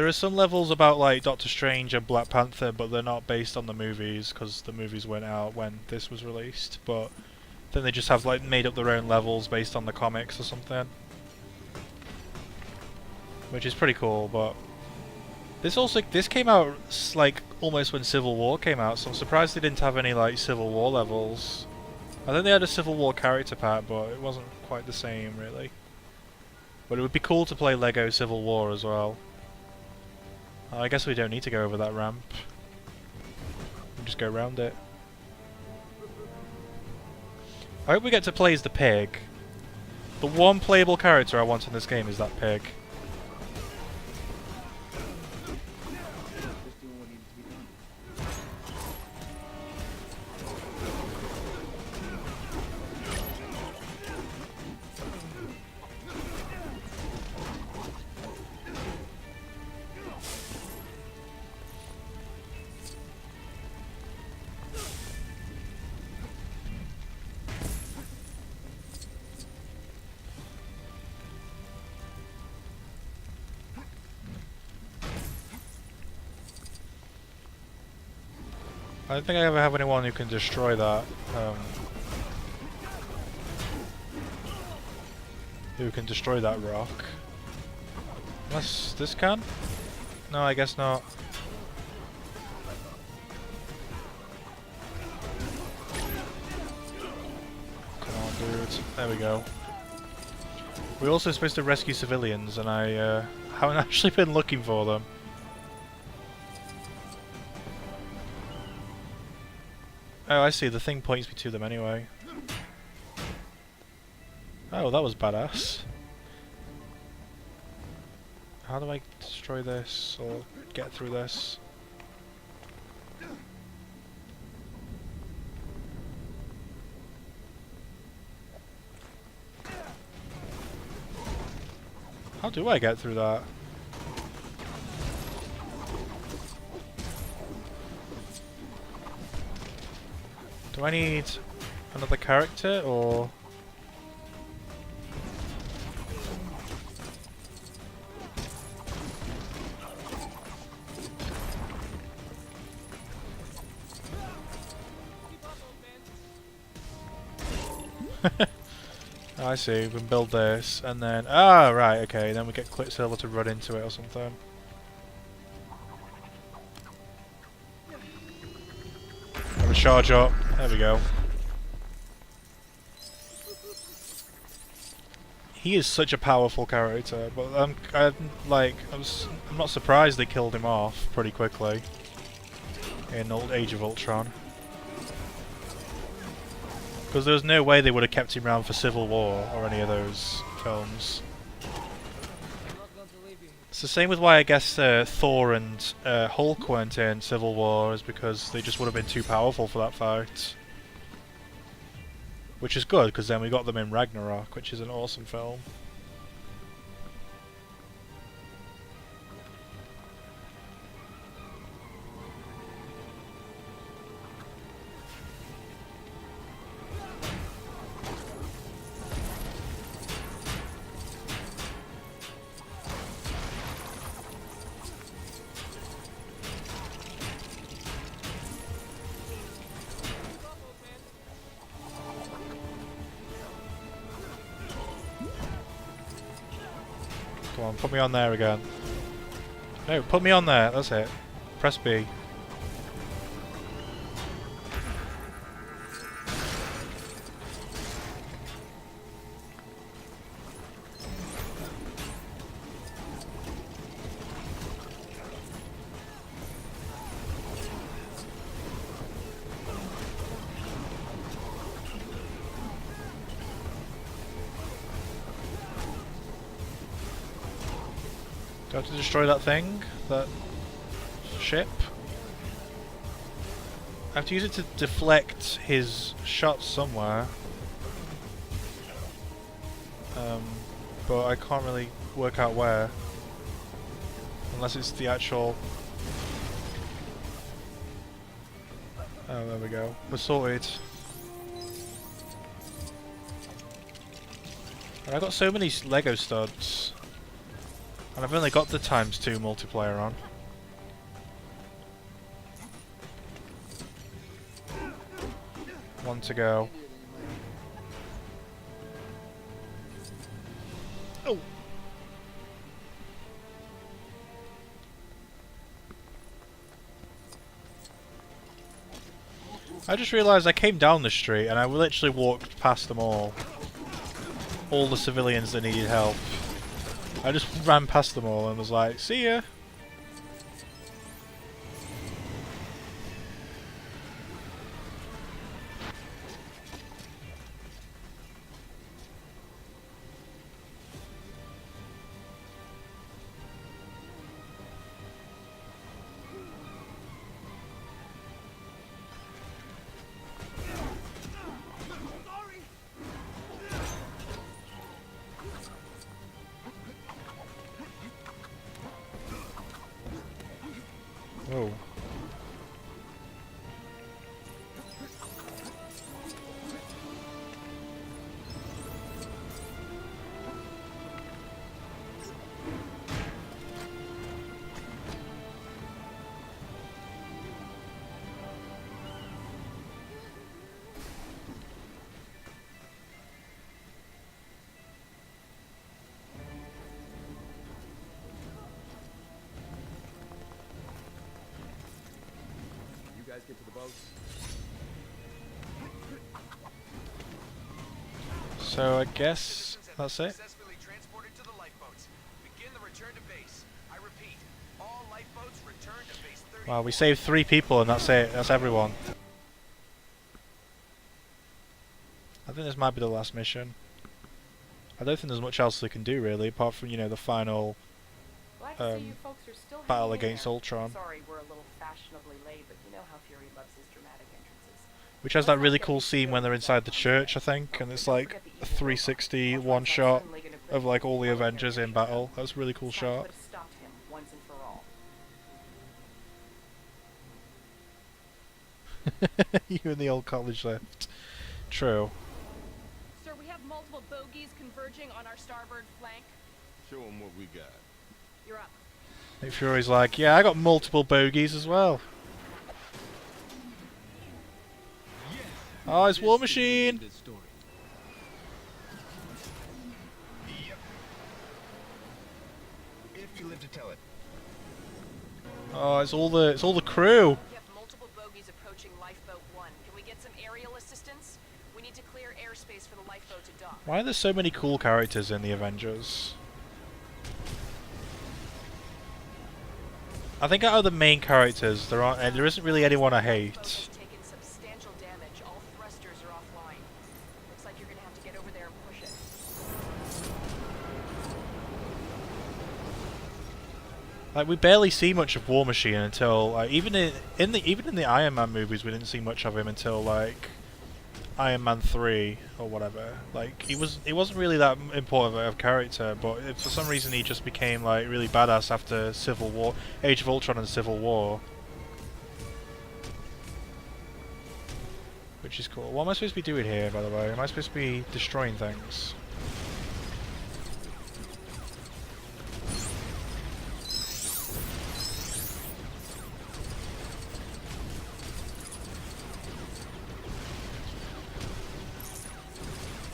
are some levels about like Doctor Strange and Black Panther, but they're not based on the movies because the movies went out when this was released. But then they just have like made up their own levels based on the comics or something, which is pretty cool. But this came out like almost when Civil War came out, so I'm surprised they didn't have any like Civil War levels. I think they had a Civil War character pack, but it wasn't quite the same really. But it would be cool to play Lego Civil War as well. I guess we don't need to go over that ramp. We'll just go around it. I hope we get to play as the pig. The one playable character I want in this game is that pig. Just doing what needs to be done. I don't think I ever have anyone who can destroy that. Who can destroy that rock. Unless this can? No, I guess not. Come on, dude. There we go. We're also supposed to rescue civilians, and I haven't actually been looking for them. Oh, I see. The thing points me to them anyway. Oh, that was badass. How do I destroy this, or get through this? How do I get through that? Do I need another character, or...? I see, we can build this, and then... Ah, right, okay, then we get Quicksilver to run into it or something. Have a charge up, there we go. He is such a powerful character, but I'm not surprised they killed him off pretty quickly in Age of Ultron. Because there was no way they would have kept him around for Civil War or any of those films. It's the same with why I guess Thor and Hulk weren't in Civil War, is because they just would have been too powerful for that fight. Which is good, because then we got them in Ragnarok, which is an awesome film. Come on, put me on there again. No, put me on there, that's it. Press B. Do I have to destroy that thing? That ship? I have to use it to deflect his shots somewhere. But I can't really work out where. Unless it's the actual... Oh, there we go. We're sorted. And I've got so many Lego studs. And I've only got the ×2 multiplayer on. One to go. Oh! I just realised I came down the street and I literally walked past them all. All the civilians that needed help. I just ran past them all and was like, see ya! Whoa. guys get to the boat? So I guess that's it. Successfully transported to the lifeboats. Begin the return to base. I repeat, all lifeboats return to base 30. Wow, we saved 3 people and that's it. That's everyone. I think this might be the last mission. I don't think there's much else they can do really, apart from, you know, the final Glad to see you folks are still battle hanging in against there. Ultron. Sorry, we're a little fashionably late, but you know how Fury loves his dramatic entrances. Which has that really cool scene when they're inside the church, I think, and it's like a 360 one shot of like all the Avengers in battle. That was a really cool shot. Could have stopped him once and for all. You and the old college left. True. Sir, we have multiple bogies converging on our starboard flank. Show them what we got. You're up. Nick Fury's like, yeah, I got multiple bogeys as well. Oh, it's War Machine! If you live to tell it. Oh, it's all the crew. We have multiple bogies approaching lifeboat 1. Can we get some aerial assistance? We need to clear airspace for the lifeboat to dock. Why are there so many cool characters in the Avengers? I think out of the main characters, there isn't really anyone I hate. Taken substantial damage. All thrusters are offline. Looks like you're gonna have to get over there and push it. Like we barely see much of War Machine until like even in the Iron Man movies we didn't see much of him until like Iron Man 3 or whatever. Like he wasn't really that important of a character, but for some reason he just became like really badass after Civil War, Age of Ultron and Civil War. Which is cool. What am I supposed to be doing here, by the way? Am I supposed to be destroying things?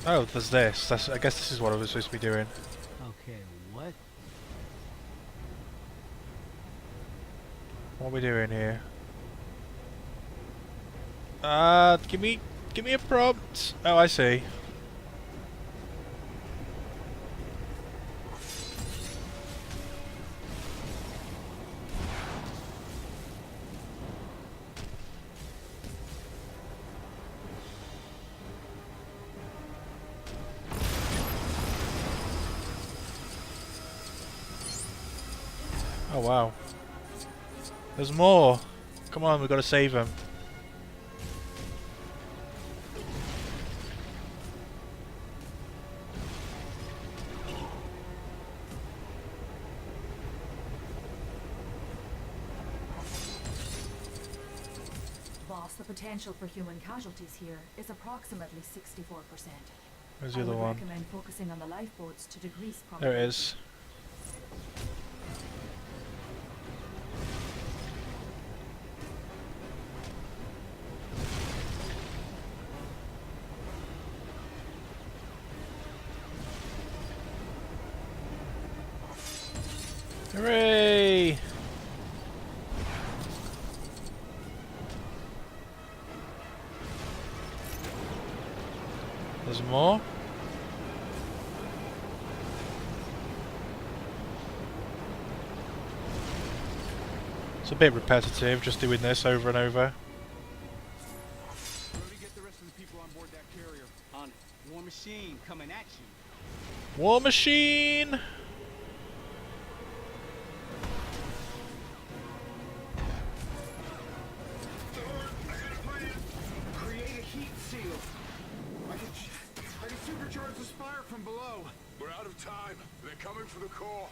Oh, there's this. I guess this is what I was supposed to be doing. Okay, what? What are we doing here? Give me a prompt. Oh, I see. Oh wow. There's more. Come on, we've got to save him. Boss, the potential for human casualties here is approximately 64%. Where's the other one? I would recommend focusing on the lifeboats to decrease There it is. Hooray! There's more? It's a bit repetitive, just doing this over and over. Where do we get the rest of the people on board that carrier? On it. War Machine coming at you. War Machine! Create a heat seal. I can supercharge the spire from below. We're out of time. They're coming for the core.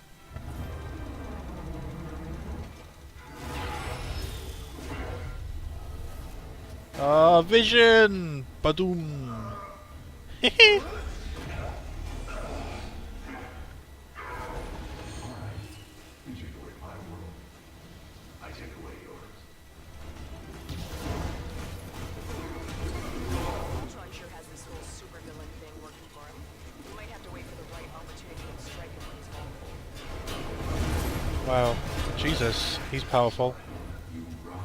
Ah, Vision! Badoom! Hehe! Ultron sure has this whole supervillain thing working for him. We might have to wait for the right opportunity and strike him when he's vulnerable. Wow. Jesus, he's powerful. You rise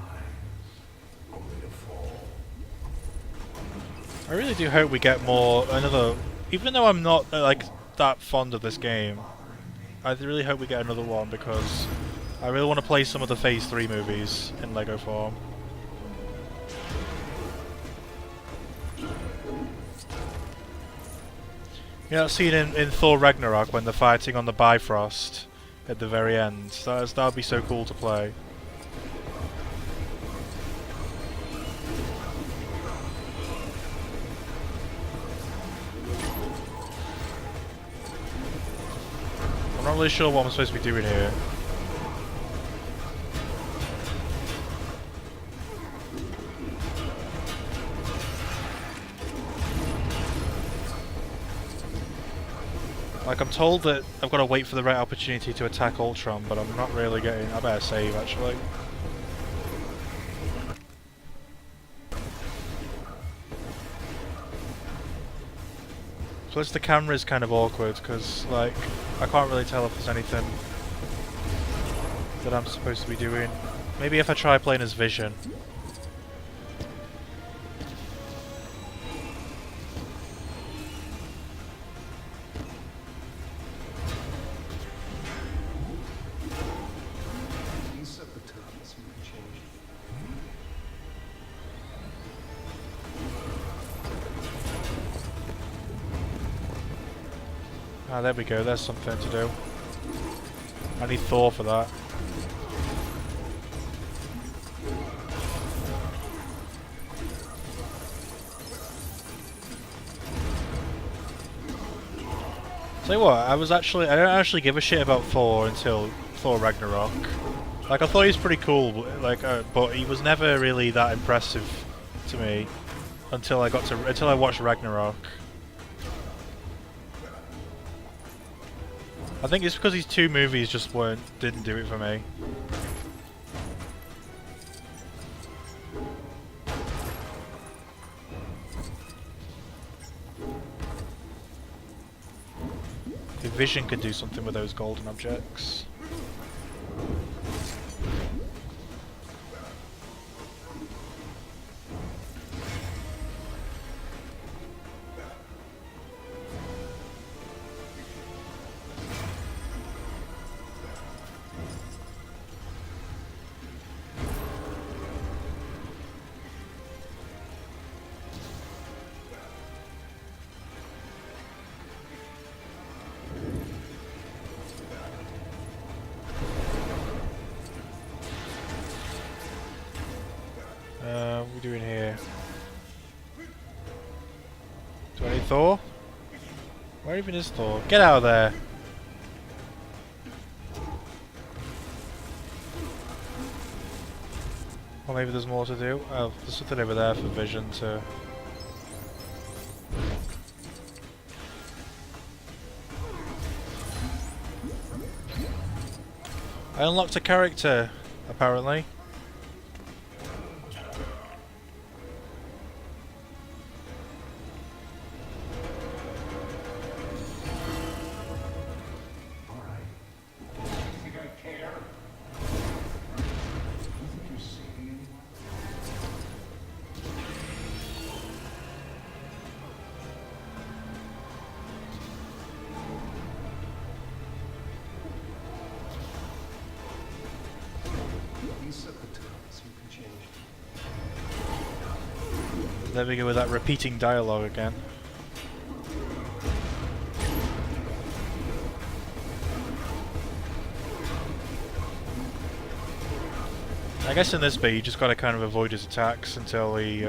I really do hope we get another. Even though I'm not like that fond of this game, I really hope we get another one because I really want to play some of the Phase 3 movies in Lego form. You know that scene in Thor Ragnarok when they're fighting on the Bifrost at the very end? That would be so cool to play. I'm not really sure what I'm supposed to be doing here. Like, I'm told that I've got to wait for the right opportunity to attack Ultron, but I'm not really getting... I better save, actually. Plus the camera's kind of awkward, because, like, I can't really tell if there's anything that I'm supposed to be doing. Maybe if I try playing as Vision. Ah, there we go, there's something to do. I need Thor for that. Tell you what, I don't actually give a shit about Thor until Thor Ragnarok. Like, I thought he was pretty cool, but he was never really that impressive to me until I watched Ragnarok. I think it's because these two movies just didn't do it for me. If Vision could do something with those golden objects. What are we doing here? Do I need Thor? Where even is Thor? Get out of there! Or maybe there's more to do. Oh, there's something over there for Vision to... I unlocked a character, apparently. There we go with that repeating dialogue again. I guess in this bit you just gotta kind of avoid his attacks until he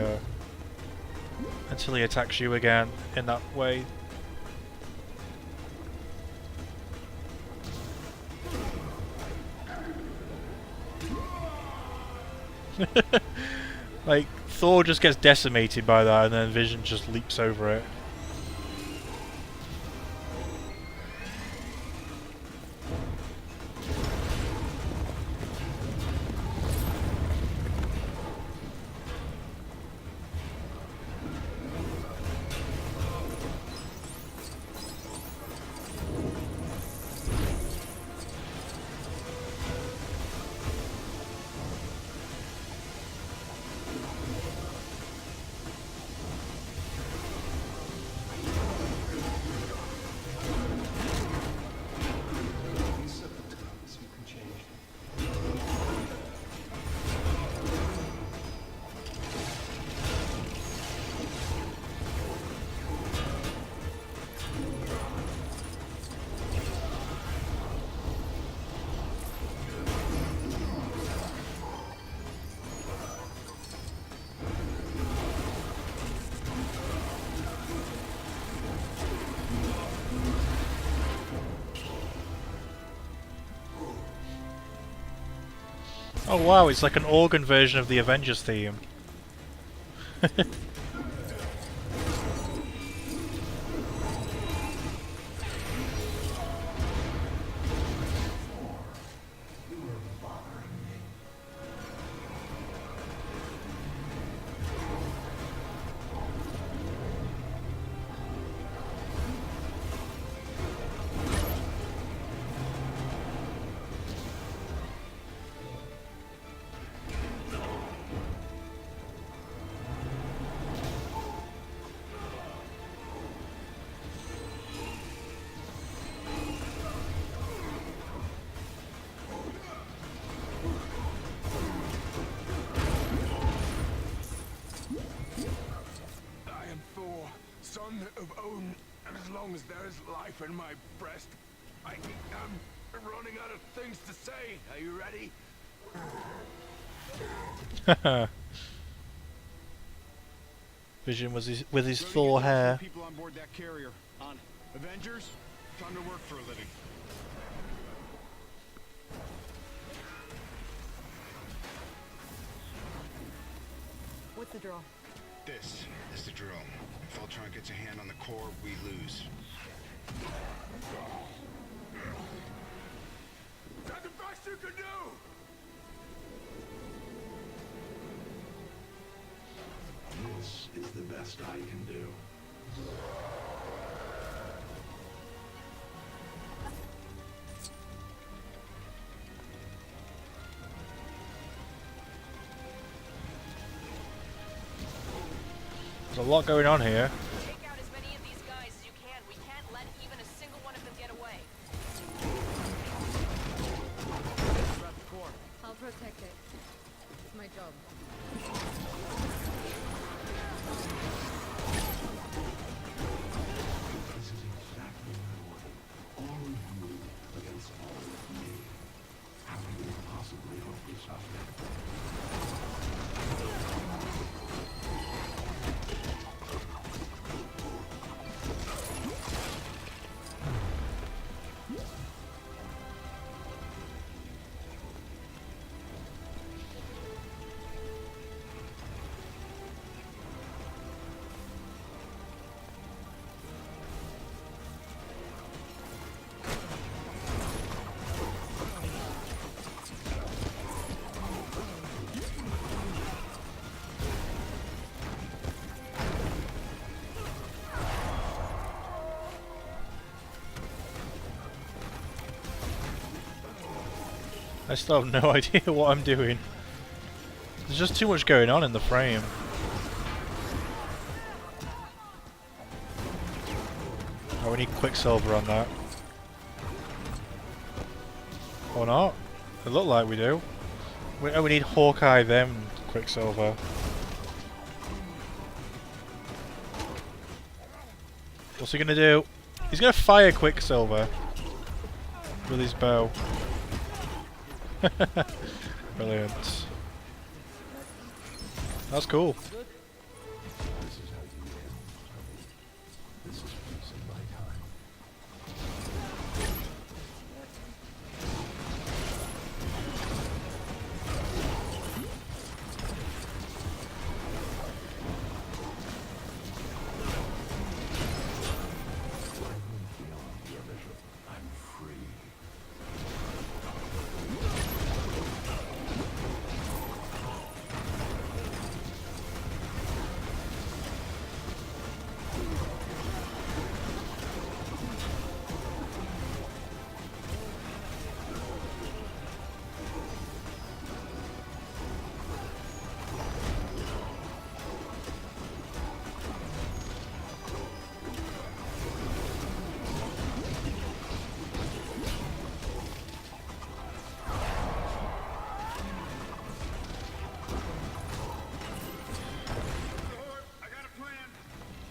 attacks you again in that way. Like, Thor just gets decimated by that and then Vision just leaps over it. Oh wow, it's like an organ version of the Avengers theme. I am Thor, son of Odin, and as long as there is life in my breast, I am running out of things to say. Are you ready? Vision was with his Thor hair. People on board that carrier. On it. Avengers, time to work for a living. What's the drill? This is the drill. If Ultron gets a hand on the core, we lose. That's the best you can do! This is the best I can do. There's a lot going on here. Take out as many of these guys as you can. We can't let even a single one of them get away. Grab the core. I'll protect it. It's my job. This is exactly my order. All of you against all of me. How can we possibly hope to stop them? I still have no idea what I'm doing. There's just too much going on in the frame. Oh, we need Quicksilver on that. Or not? It looked like we do. We need Hawkeye then Quicksilver. What's he gonna do? He's gonna fire Quicksilver with his bow. Brilliant. That's cool. This is how you handle trouble. This is peace in my time. Beyond your mission, I'm free.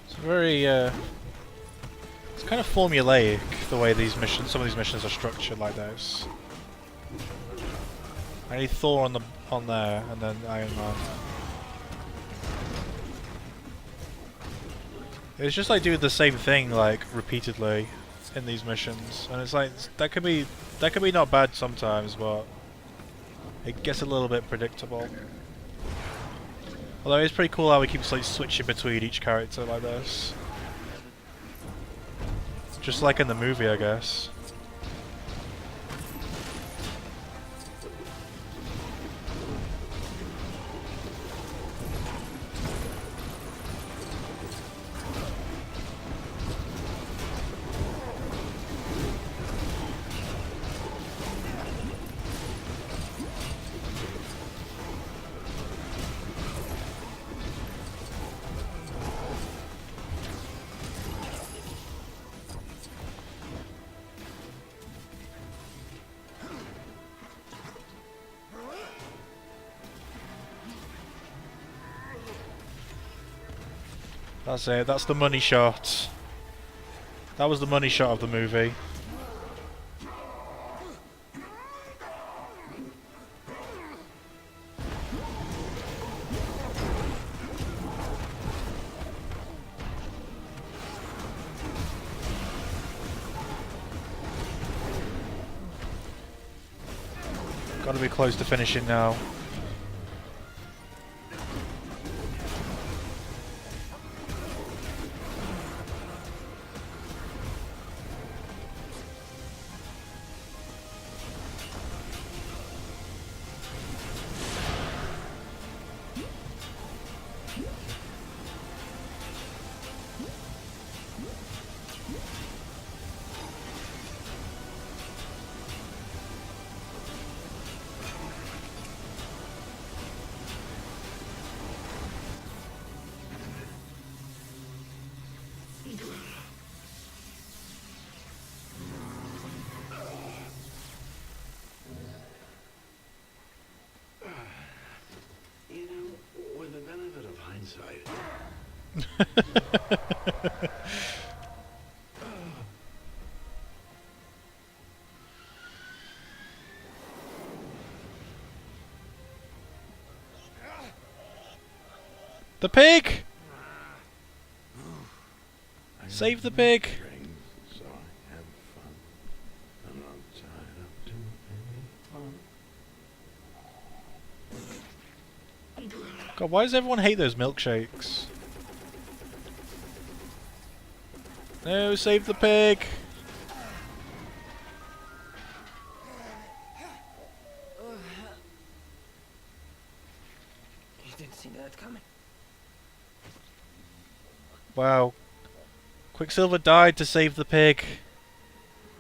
It's very, it's kind of formulaic the way these missions, some of these missions are structured like this. I need Thor on there, and then Iron Man. It's just like doing the same thing like repeatedly in these missions, and it's like that could be not bad sometimes, but it gets a little bit predictable. Although it's pretty cool how he keeps like switching between each character like this. Just like in the movie, I guess. That's it, that's the money shot. That was the money shot of the movie. Gotta be close to finishing now. You know, with the benefit of hindsight. The pig! Save the pig! So I have fun. I'm not tied up to any fun. God, why does everyone hate those milkshakes? No, save the pig! You didn't see that coming. Wow. Quicksilver died to save the pig.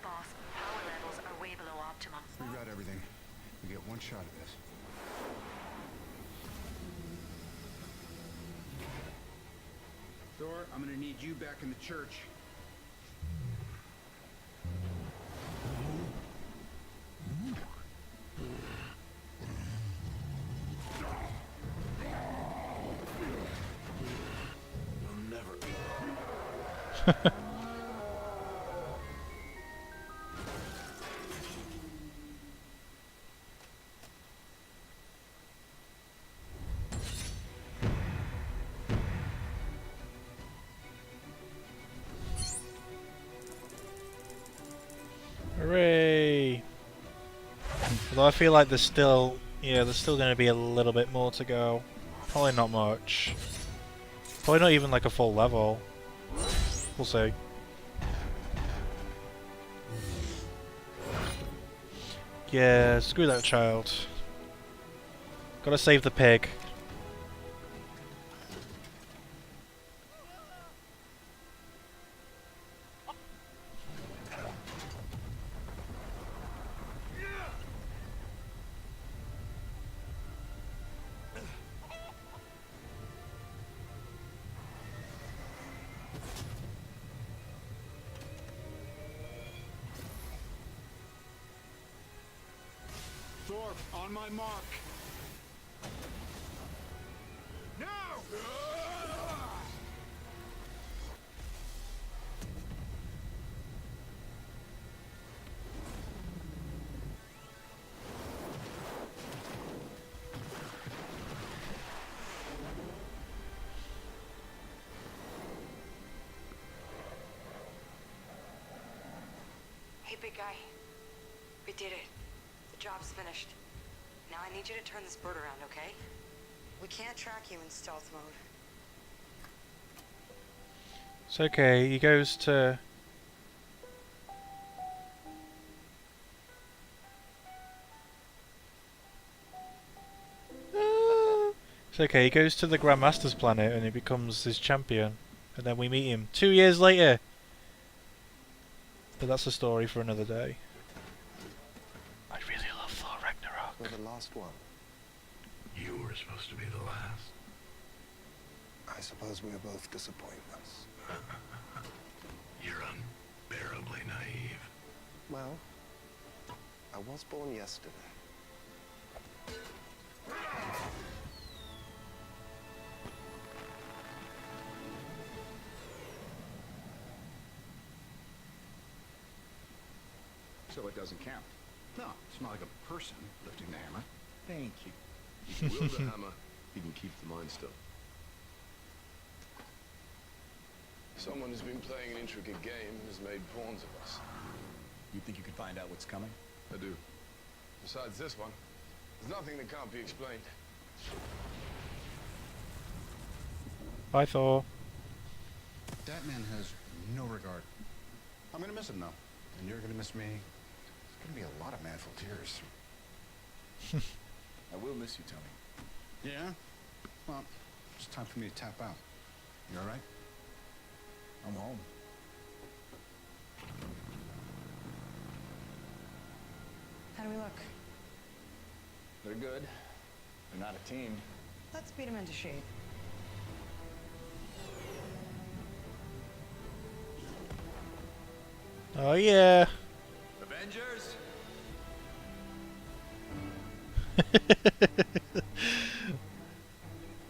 Boss, power levels are way below optimum. Reroute everything. We get one shot at this. Thor, I'm gonna need you back in the church. I'll never. Hooray! Although I feel like there's still going to be a little bit more to go. Probably not much. Probably not even like a full level. We'll see. Yeah, screw that child. Gotta save the pig. Thor, on my mark. Now! Hey, big guy. We did it. The job's finished. Now I need you to turn this bird around, okay? We can't track you in stealth mode. It's okay, he goes to... It's okay, he goes to the Grandmaster's planet and he becomes his champion. And then we meet him 2 years later! But that's a story for another day. I really love Thor Ragnarok. We're the last one. You were supposed to be the last. I suppose we are both disappointments. You're unbearably naive. Well, I was born yesterday. So it doesn't count. No, it's not like a person lifting the hammer. Thank you. He can wield the hammer, he can keep the mind still. Someone who's been playing an intricate game has made pawns of us. You think you can find out what's coming? I do. Besides this one, there's nothing that can't be explained. Bye, Thor. That man has no regard. I'm gonna miss him though, and you're gonna miss me. It's gonna be a lot of manful tears. I will miss you, Tony. Yeah? Well, it's time for me to tap out. You all right? I'm home. How do we look? They're good. They're not a team. Let's beat them into shape. Oh yeah! Avengers?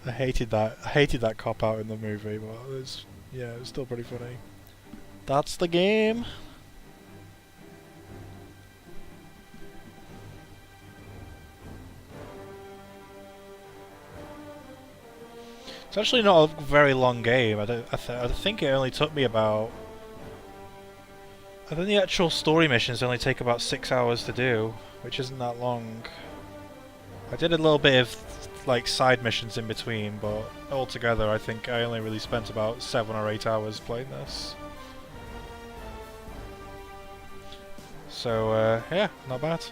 I hated that cop out in the movie, but it was, yeah, it was still pretty funny. That's the game. It's actually not a very long game. I think it only took me about... I think the actual story missions only take about 6 hours to do, which isn't that long. I did a little bit of like side missions in between, but altogether I think I only really spent about 7 or 8 hours playing this. So yeah, not bad.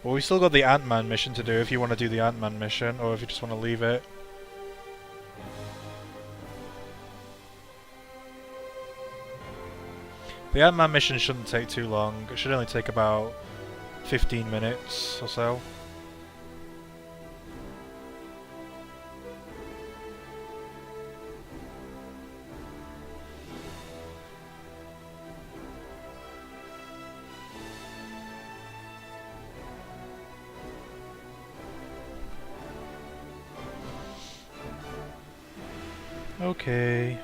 Well, we still got the Ant-Man mission to do if you want to do the Ant-Man mission, or if you just want to leave it. The Ant-Man mission shouldn't take too long. It should only take about 15 minutes or so. Okay.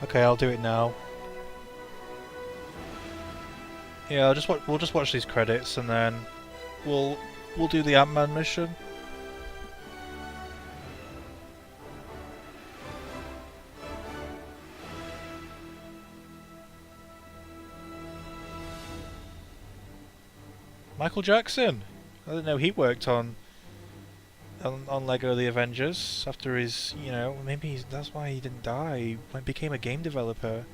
Okay, I'll do it now. Yeah, we'll just watch these credits and then we'll do the Ant-Man mission. Michael Jackson. I didn't know he worked on Lego The Avengers after his, you know, maybe that's why he didn't die. He became a game developer.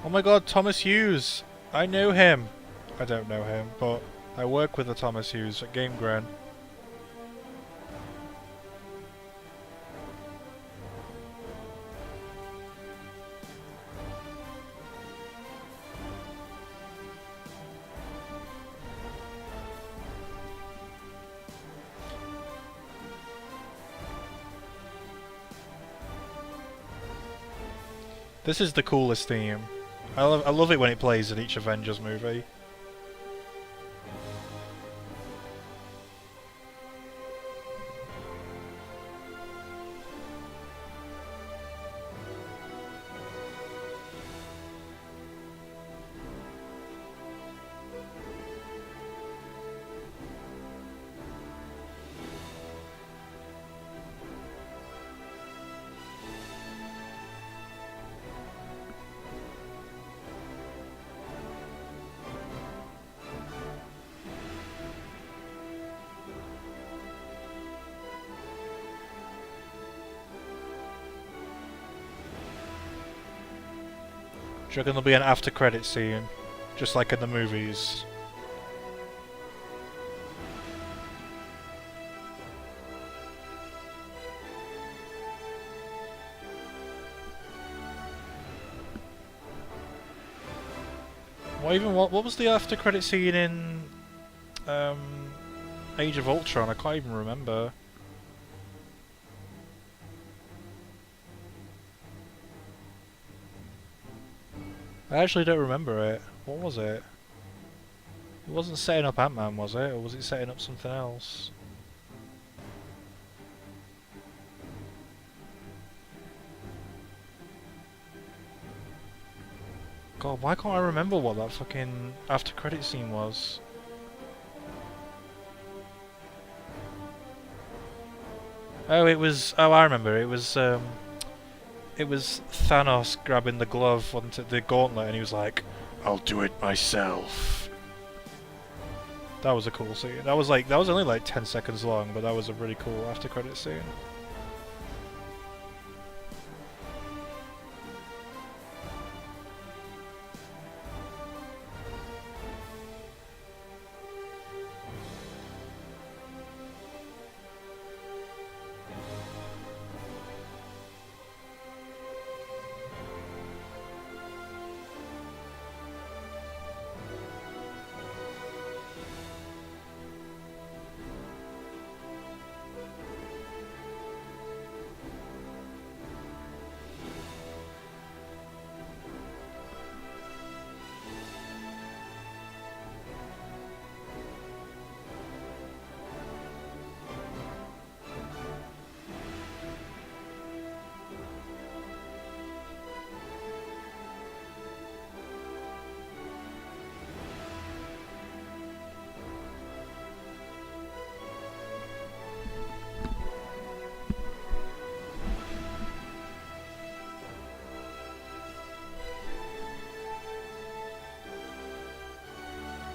Oh my god, Thomas Hughes! I know him! I don't know him, but I work with the Thomas Hughes at Game Gren. This is the coolest theme. I love it when it plays in each Avengers movie. you reckon there'll be an after credit scene, just like in the movies? What was the after credit scene in Age of Ultron? I can't even remember. I actually don't remember it. What was it? It wasn't setting up Ant-Man, was it? Or was it setting up something else? God, why can't I remember what that fucking after credit scene was? Oh, it was. Oh, I remember. It was Thanos grabbing the glove onto the gauntlet, and he was like, "I'll do it myself." That was a cool scene. That was only like 10 seconds long, but that was a really cool after credit scene.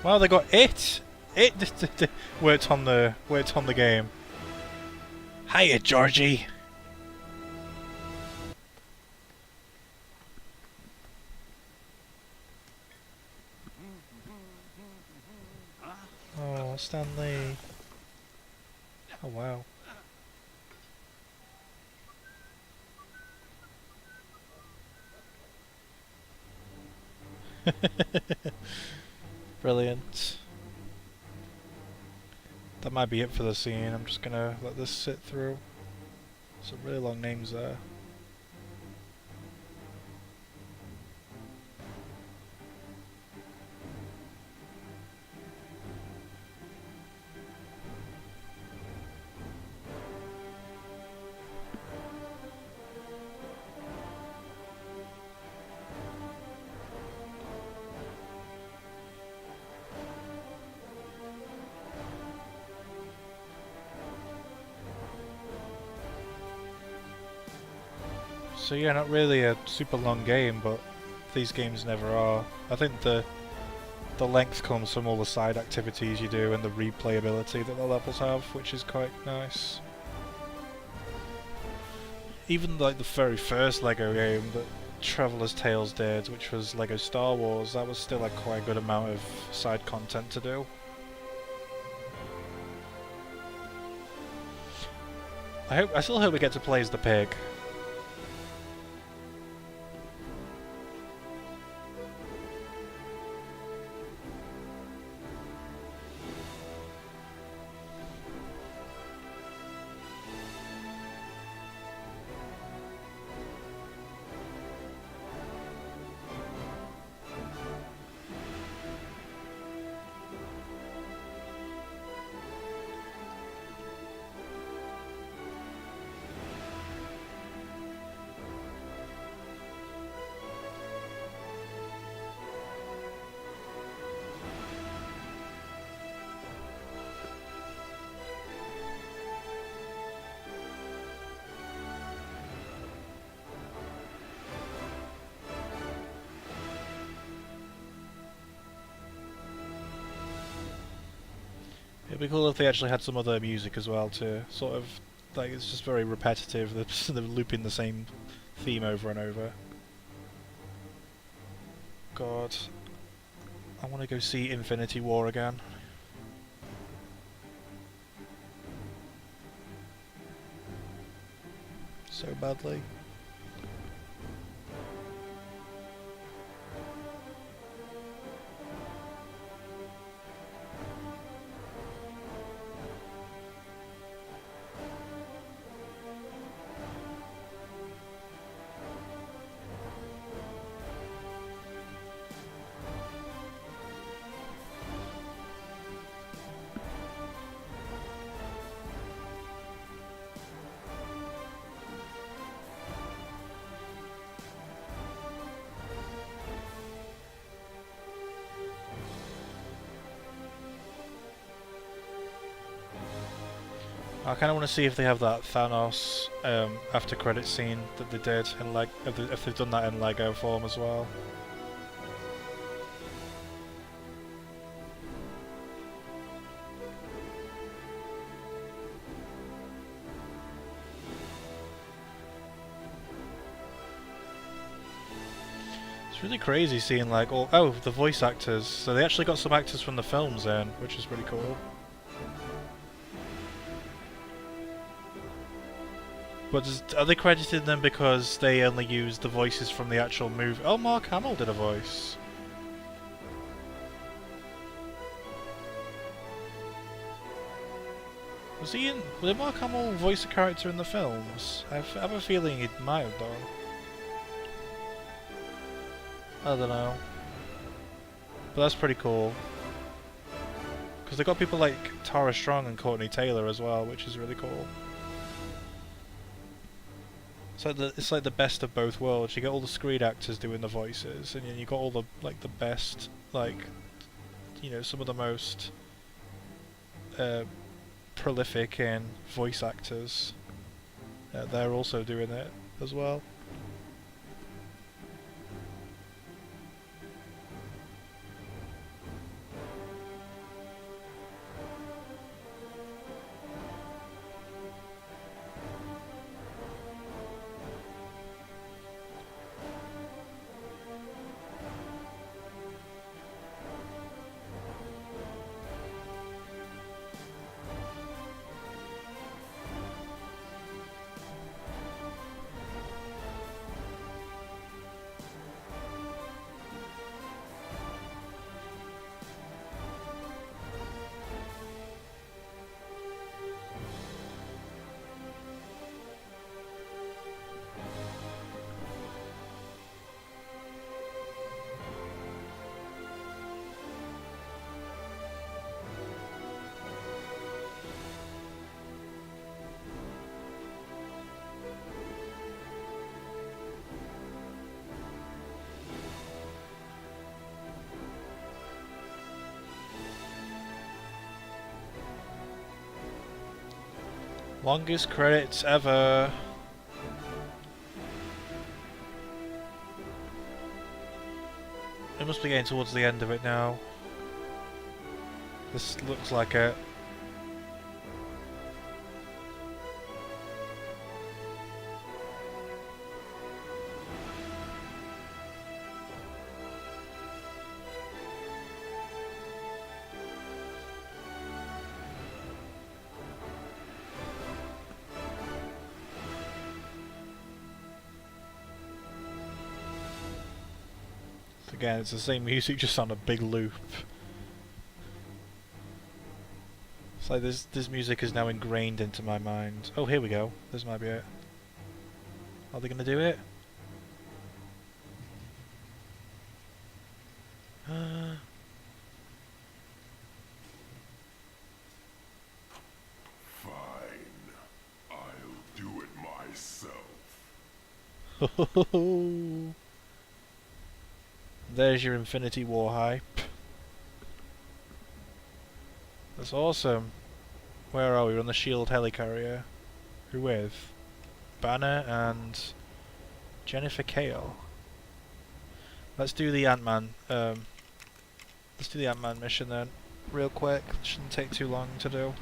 Well, they got it. It worked on the game. Hiya, Georgie. Oh, Stan Lee. Oh wow. Brilliant. That might be it for the scene. I'm just gonna let this sit through. Some really long names there. So yeah, not really a super long game, but these games never are. I think the length comes from all the side activities you do and the replayability that the levels have, which is quite nice. Even like the very first Lego game that Traveller's Tales did, which was Lego Star Wars, that was still like quite a good amount of side content to do. I still hope we get to play as the pig. It'd be cool if they actually had some other music as well to sort of, like, it's just very repetitive, they're looping the same theme over and over. god. I want to go see Infinity War again. So badly. I kind of want to see if they have that Thanos after credit scene that they did in if they've done that in Lego form as well. It's really crazy seeing like the voice actors. So they actually got some actors from the films in, which is pretty cool. But are they crediting them because they only used the voices from the actual movie? Oh, Mark Hamill did a voice. Did Mark Hamill voice a character in the films? I have a feeling he might have done. I don't know. But that's pretty cool. Because they got people like Tara Strong and Courtney Taylor as well, which is really cool. It's like the best of both worlds. You get all the screen actors doing the voices, and then you got all the the best, some of the most prolific in voice actors. They're also doing it as well. Longest credits ever. It must be getting towards the end of it now. This looks like it. Again, it's the same music, just on a big loop. It's like this music is now ingrained into my mind. Oh, here we go. This might be it. Are they gonna do it? Fine. I'll do it myself. There's your Infinity War hype. That's awesome. Where are we? We're on the SHIELD helicarrier. Who with? Banner and Jennifer Kale. Let's do the Ant-Man. Let's do the Ant-Man mission then, real quick. Shouldn't take too long to do.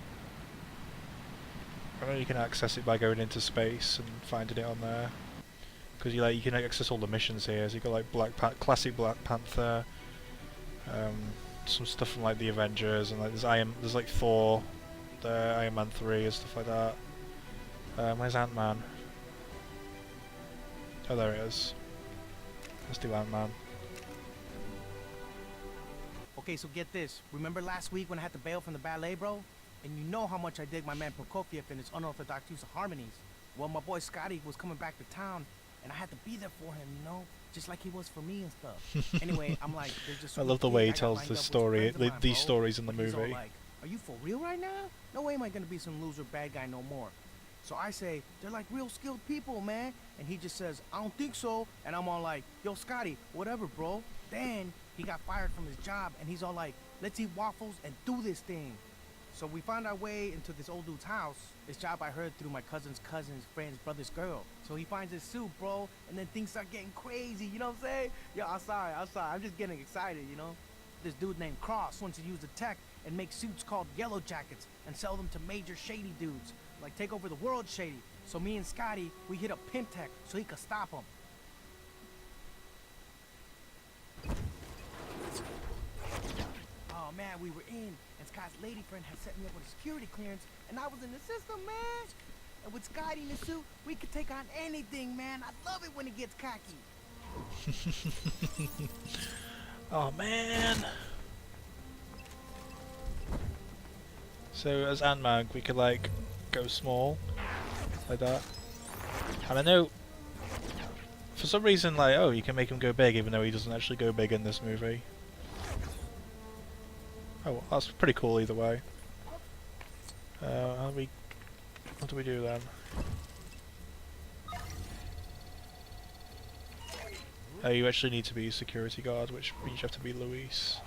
I know you can access it by going into space and finding it on there. because you can access all the missions here. So you got like classic Black Panther, some stuff from like the Avengers, and like there's like Thor, Iron Man 3 and stuff like that. Where's Ant-Man? Oh, there it is. Let's do Ant-Man. Okay, so get this. Remember last week when I had to bail from the ballet, bro? And you know how much I dig my man Prokofiev and his unorthodox use of harmonies. Well, my boy Scotty was coming back to town, and I had to be there for him, you know? Just like he was for me and stuff. Anyway, I'm like, there's just I love the way he tells the story, these stories in the He's all movie. like, are you for real right now? No way am I gonna be some loser bad guy no more. So I say, they're like real skilled people, man. And he just says, I don't think so. And I'm all like, yo, Scotty, whatever, bro. Then he got fired from his job, and he's all like, let's eat waffles and do this thing. So we found our way into this old dude's house. This job I heard through my cousin's friend's brother's girl. So he finds his suit, bro, and then things start getting crazy, you know what I'm saying? Yo, I'm sorry, I'm just getting excited, you know? This dude named Cross wants to use the tech and make suits called Yellow Jackets and sell them to major shady dudes. Like take over the world shady. So me and Scotty, we hit up Pimp Tech so he could stop him. Oh man, we were in, and Scott's lady friend had set me up with a security clearance, and I was in the system, man. And with Scotty in the suit, we could take on anything, man. I love it when it gets cocky. Oh man. So as Ant-Man, we could like go small, like that. And I know, for some reason, like, oh, you can make him go big, even though he doesn't actually go big in this movie. Oh, well, that's pretty cool either way. What do we do then? Oh, you actually need to be security guard, which means you have to be Luis.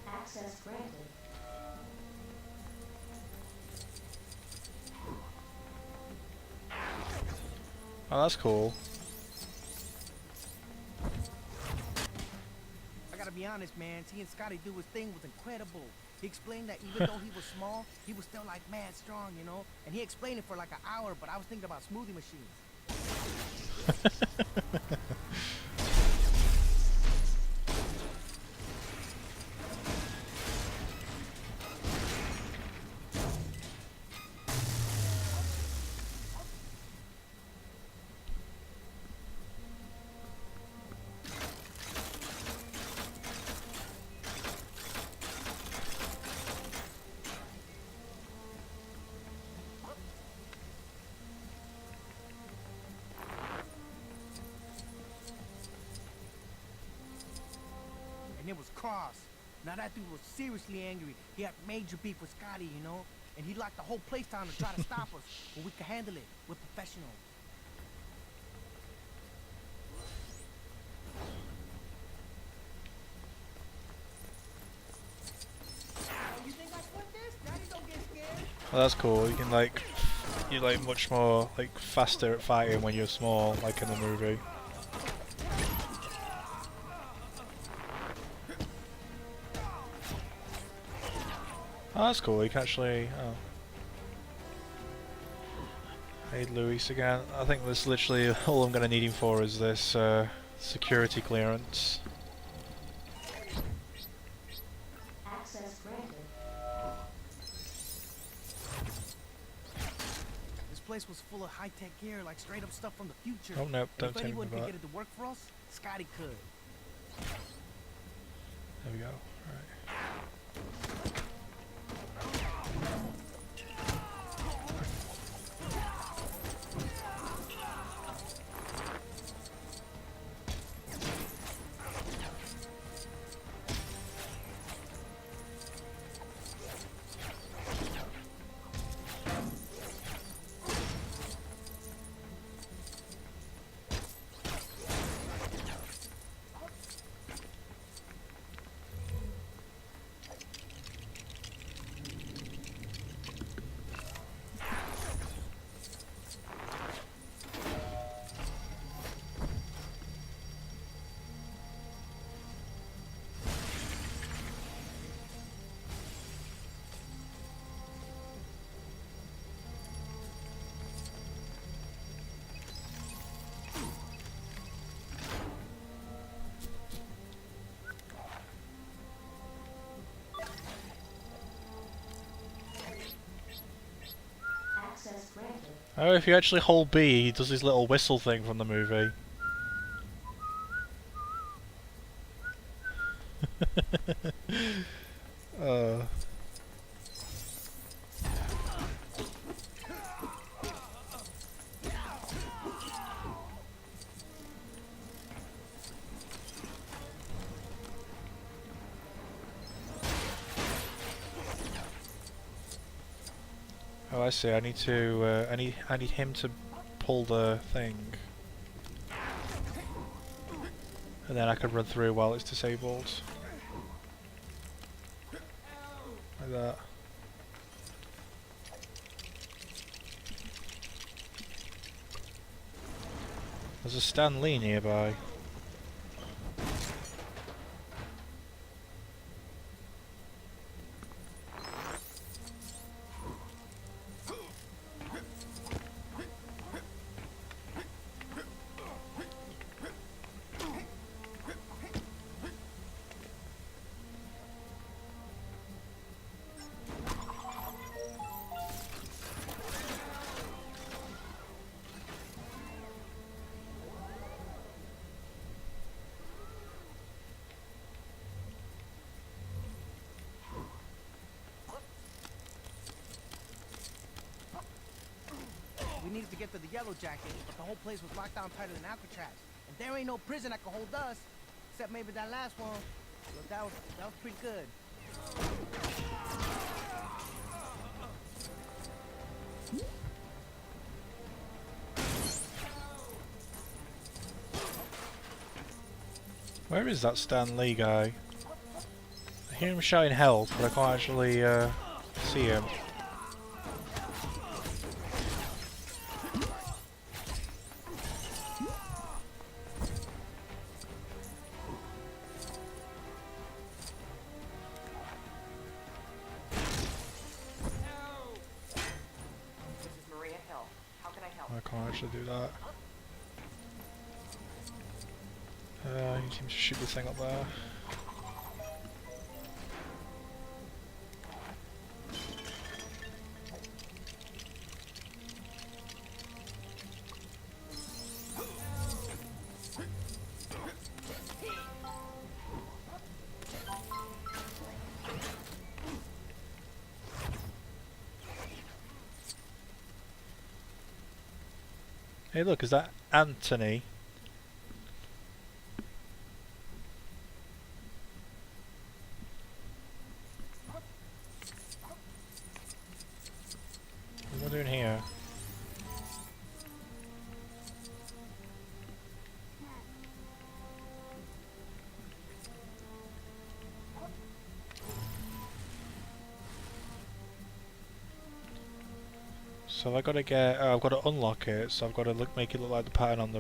Access granted. Oh, that's cool. I gotta be honest, man. Seeing Scotty do his thing was incredible. He explained that even though he was small, he was still like mad strong, you know? And he explained it for like an hour, but I was thinking about smoothie machines. And it was Cross. Now that dude was seriously angry. He had major beef with Scotty, you know? And he locked the whole place down to try to stop us. But we could handle it. We're professional. You think I quit this? Daddy don't get scared. Well, that's cool. You can like, you're like much more like faster at fighting when you're small, like in the movie. Oh, that's cool. You can actually. Oh. Hey, Luis again. I think that's literally all I'm gonna need him for is this security clearance. Access granted. This place was full of high-tech gear, like straight-up stuff from the future. Oh nope, don't If tell me anyone about could that. get it to work for us, Scotty could. There we go. Right. Oh, if you actually hold B, he does his little whistle thing from the movie. uh. Oh, I see. I need to. I need him to pull the thing, and then I can run through while it's disabled, like that. There's a Stan Lee nearby. We needed to get to the Yellow Jacket, but the whole place was locked down tighter than Alcatraz. And there ain't no prison that can hold us, except maybe that last one. Look, that was pretty good. Where is that Stan Lee guy? I hear him shouting help, but I can't actually see him. I can't actually do that. He seems to shoot the thing up there. Hey look, is that Anthony? What am I doing here? So I gotta get, I've got to unlock it, so I've got to make it look like the pattern on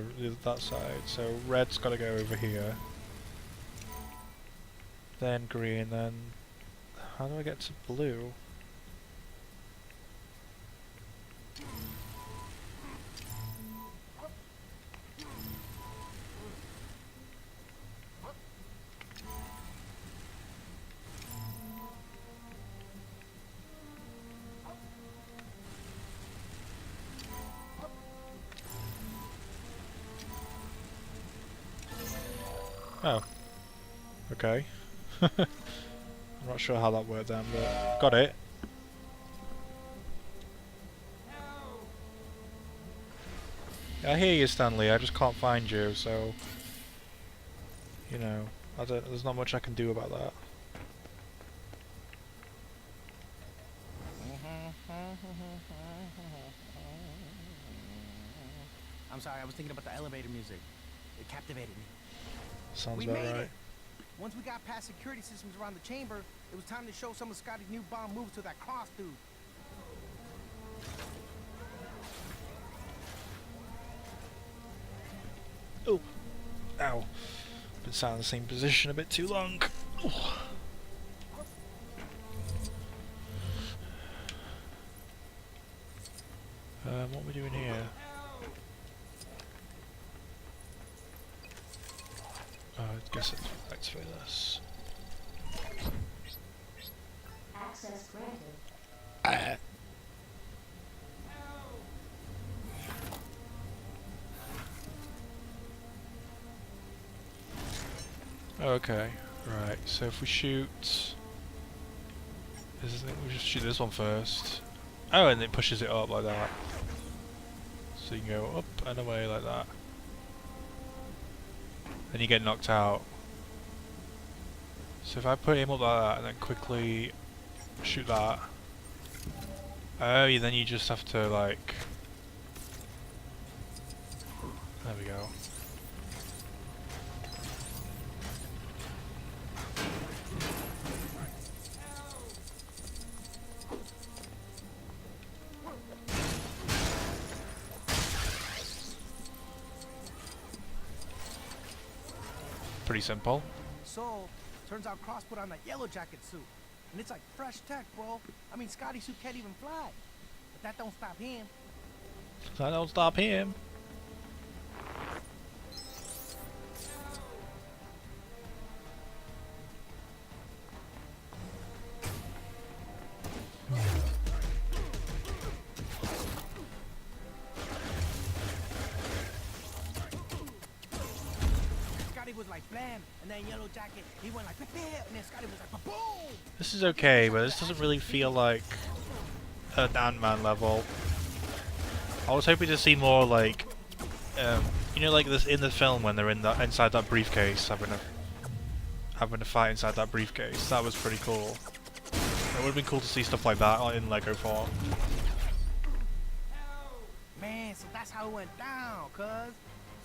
that side. So red's got to go over here. Then green, then how do I get to blue? Oh. Okay. I'm not sure how that worked then, but got it. I hear you, Stanley, I just can't find you, so... You know, there's not much I can do about that. I'm sorry, I was thinking about the elevator music. It captivated me. Sounds about right. It. Once we got past security systems around the chamber, it was time to show some of Scotty's new bomb moves to that Cross dude. Oh, ow. Been sat in the same position a bit too long. Oh. What are we doing here? I guess it's activate this. Access granted. Okay, right. So if we shoot, we just shoot this one first. Oh, and it pushes it up like that. So you can go up and away like that. Then you get knocked out. So if I put him up like that and then quickly shoot that. Oh, yeah, then you just have to like. There we go. Pretty simple. So, turns out Cross put on that yellow jacket suit. And it's like fresh tech, bro. I mean, Scotty's suit can't even fly. But that don't stop him. That don't stop him. Scotty was like blam, and then yellow jacket, he went like "Pip-pip," and then Scotty was like boom. This is okay, but this doesn't really feel like an Ant-Man level. I was hoping to see more like, you know, like this in the film when they're inside that briefcase, having a fight inside that briefcase. That was pretty cool. It would have been cool to see stuff like that in Lego form. Man, so that's how it went down, cuz.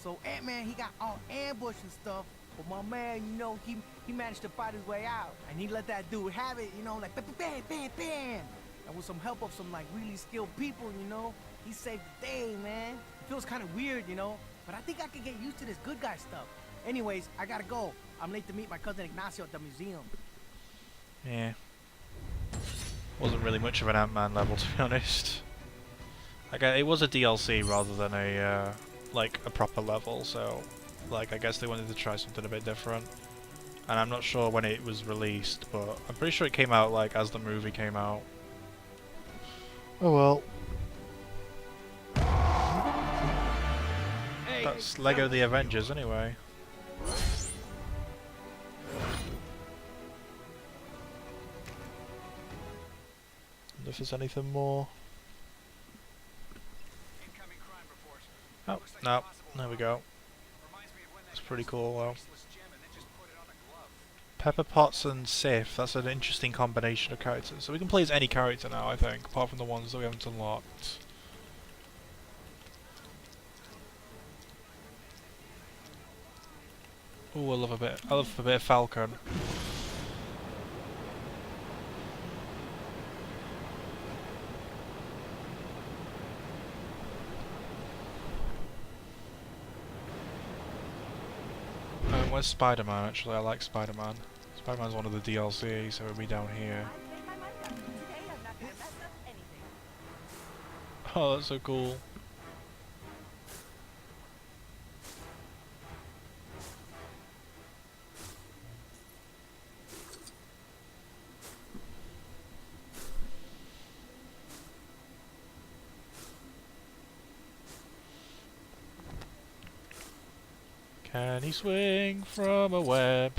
So Ant-Man, he got all ambushed and stuff, but my man, you know, he managed to fight his way out. And he let that dude have it, you know, like bam, bam, bam, bam. And with some help of some like really skilled people, you know, he saved the day, man. It feels kind of weird, you know, but I think I could get used to this good guy stuff. Anyways, I gotta go. I'm late to meet my cousin Ignacio at the museum. Yeah. Wasn't really much of an Ant-Man level, to be honest. Like, it was a DLC rather than a, like, a proper level, so, like, I guess they wanted to try something a bit different. And I'm not sure when it was released, but I'm pretty sure it came out, like, as the movie came out. Oh well. That's Lego The Avengers, anyway. Wonder if there's anything more. Oh, no. There we go. That's pretty cool, though. Pepper Potts and Sif, that's an interesting combination of characters. So we can play as any character now, I think, apart from the ones that we haven't unlocked. Ooh, I love a bit of Falcon. Where's Spider-Man, actually? I like Spider-Man. Spider-Man's one of the DLC, so it'll be down here. Oh, that's so cool. Can he swing from a web?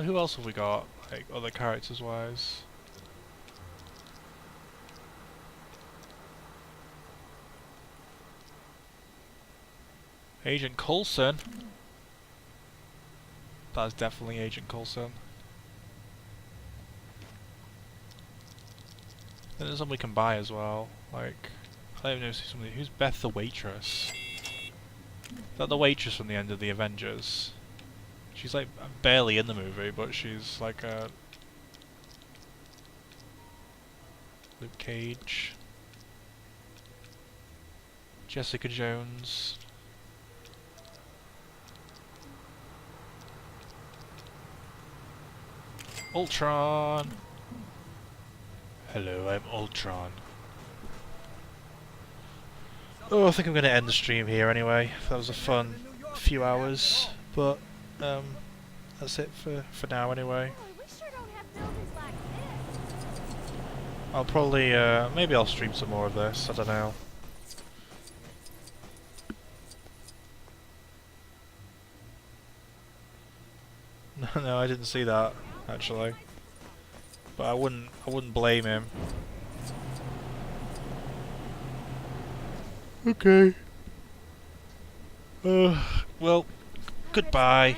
Who else have we got? Like, other characters wise? Agent Coulson. That's definitely Agent Coulson. Then there's some we can buy as well. Like, I don't even know somebody. Who's Beth the waitress? Is that the waitress from the end of the Avengers? She's like barely in the movie, but she's like a Luke Cage, Jessica Jones. Ultron! Hello, I'm Ultron. Oh, I think I'm going to end the stream here anyway. That was a fun few hours, but that's it for now anyway. I'll probably, maybe I'll stream some more of this, I don't know. No, I didn't see that, actually. But I wouldn't blame him. Okay. Well, goodbye.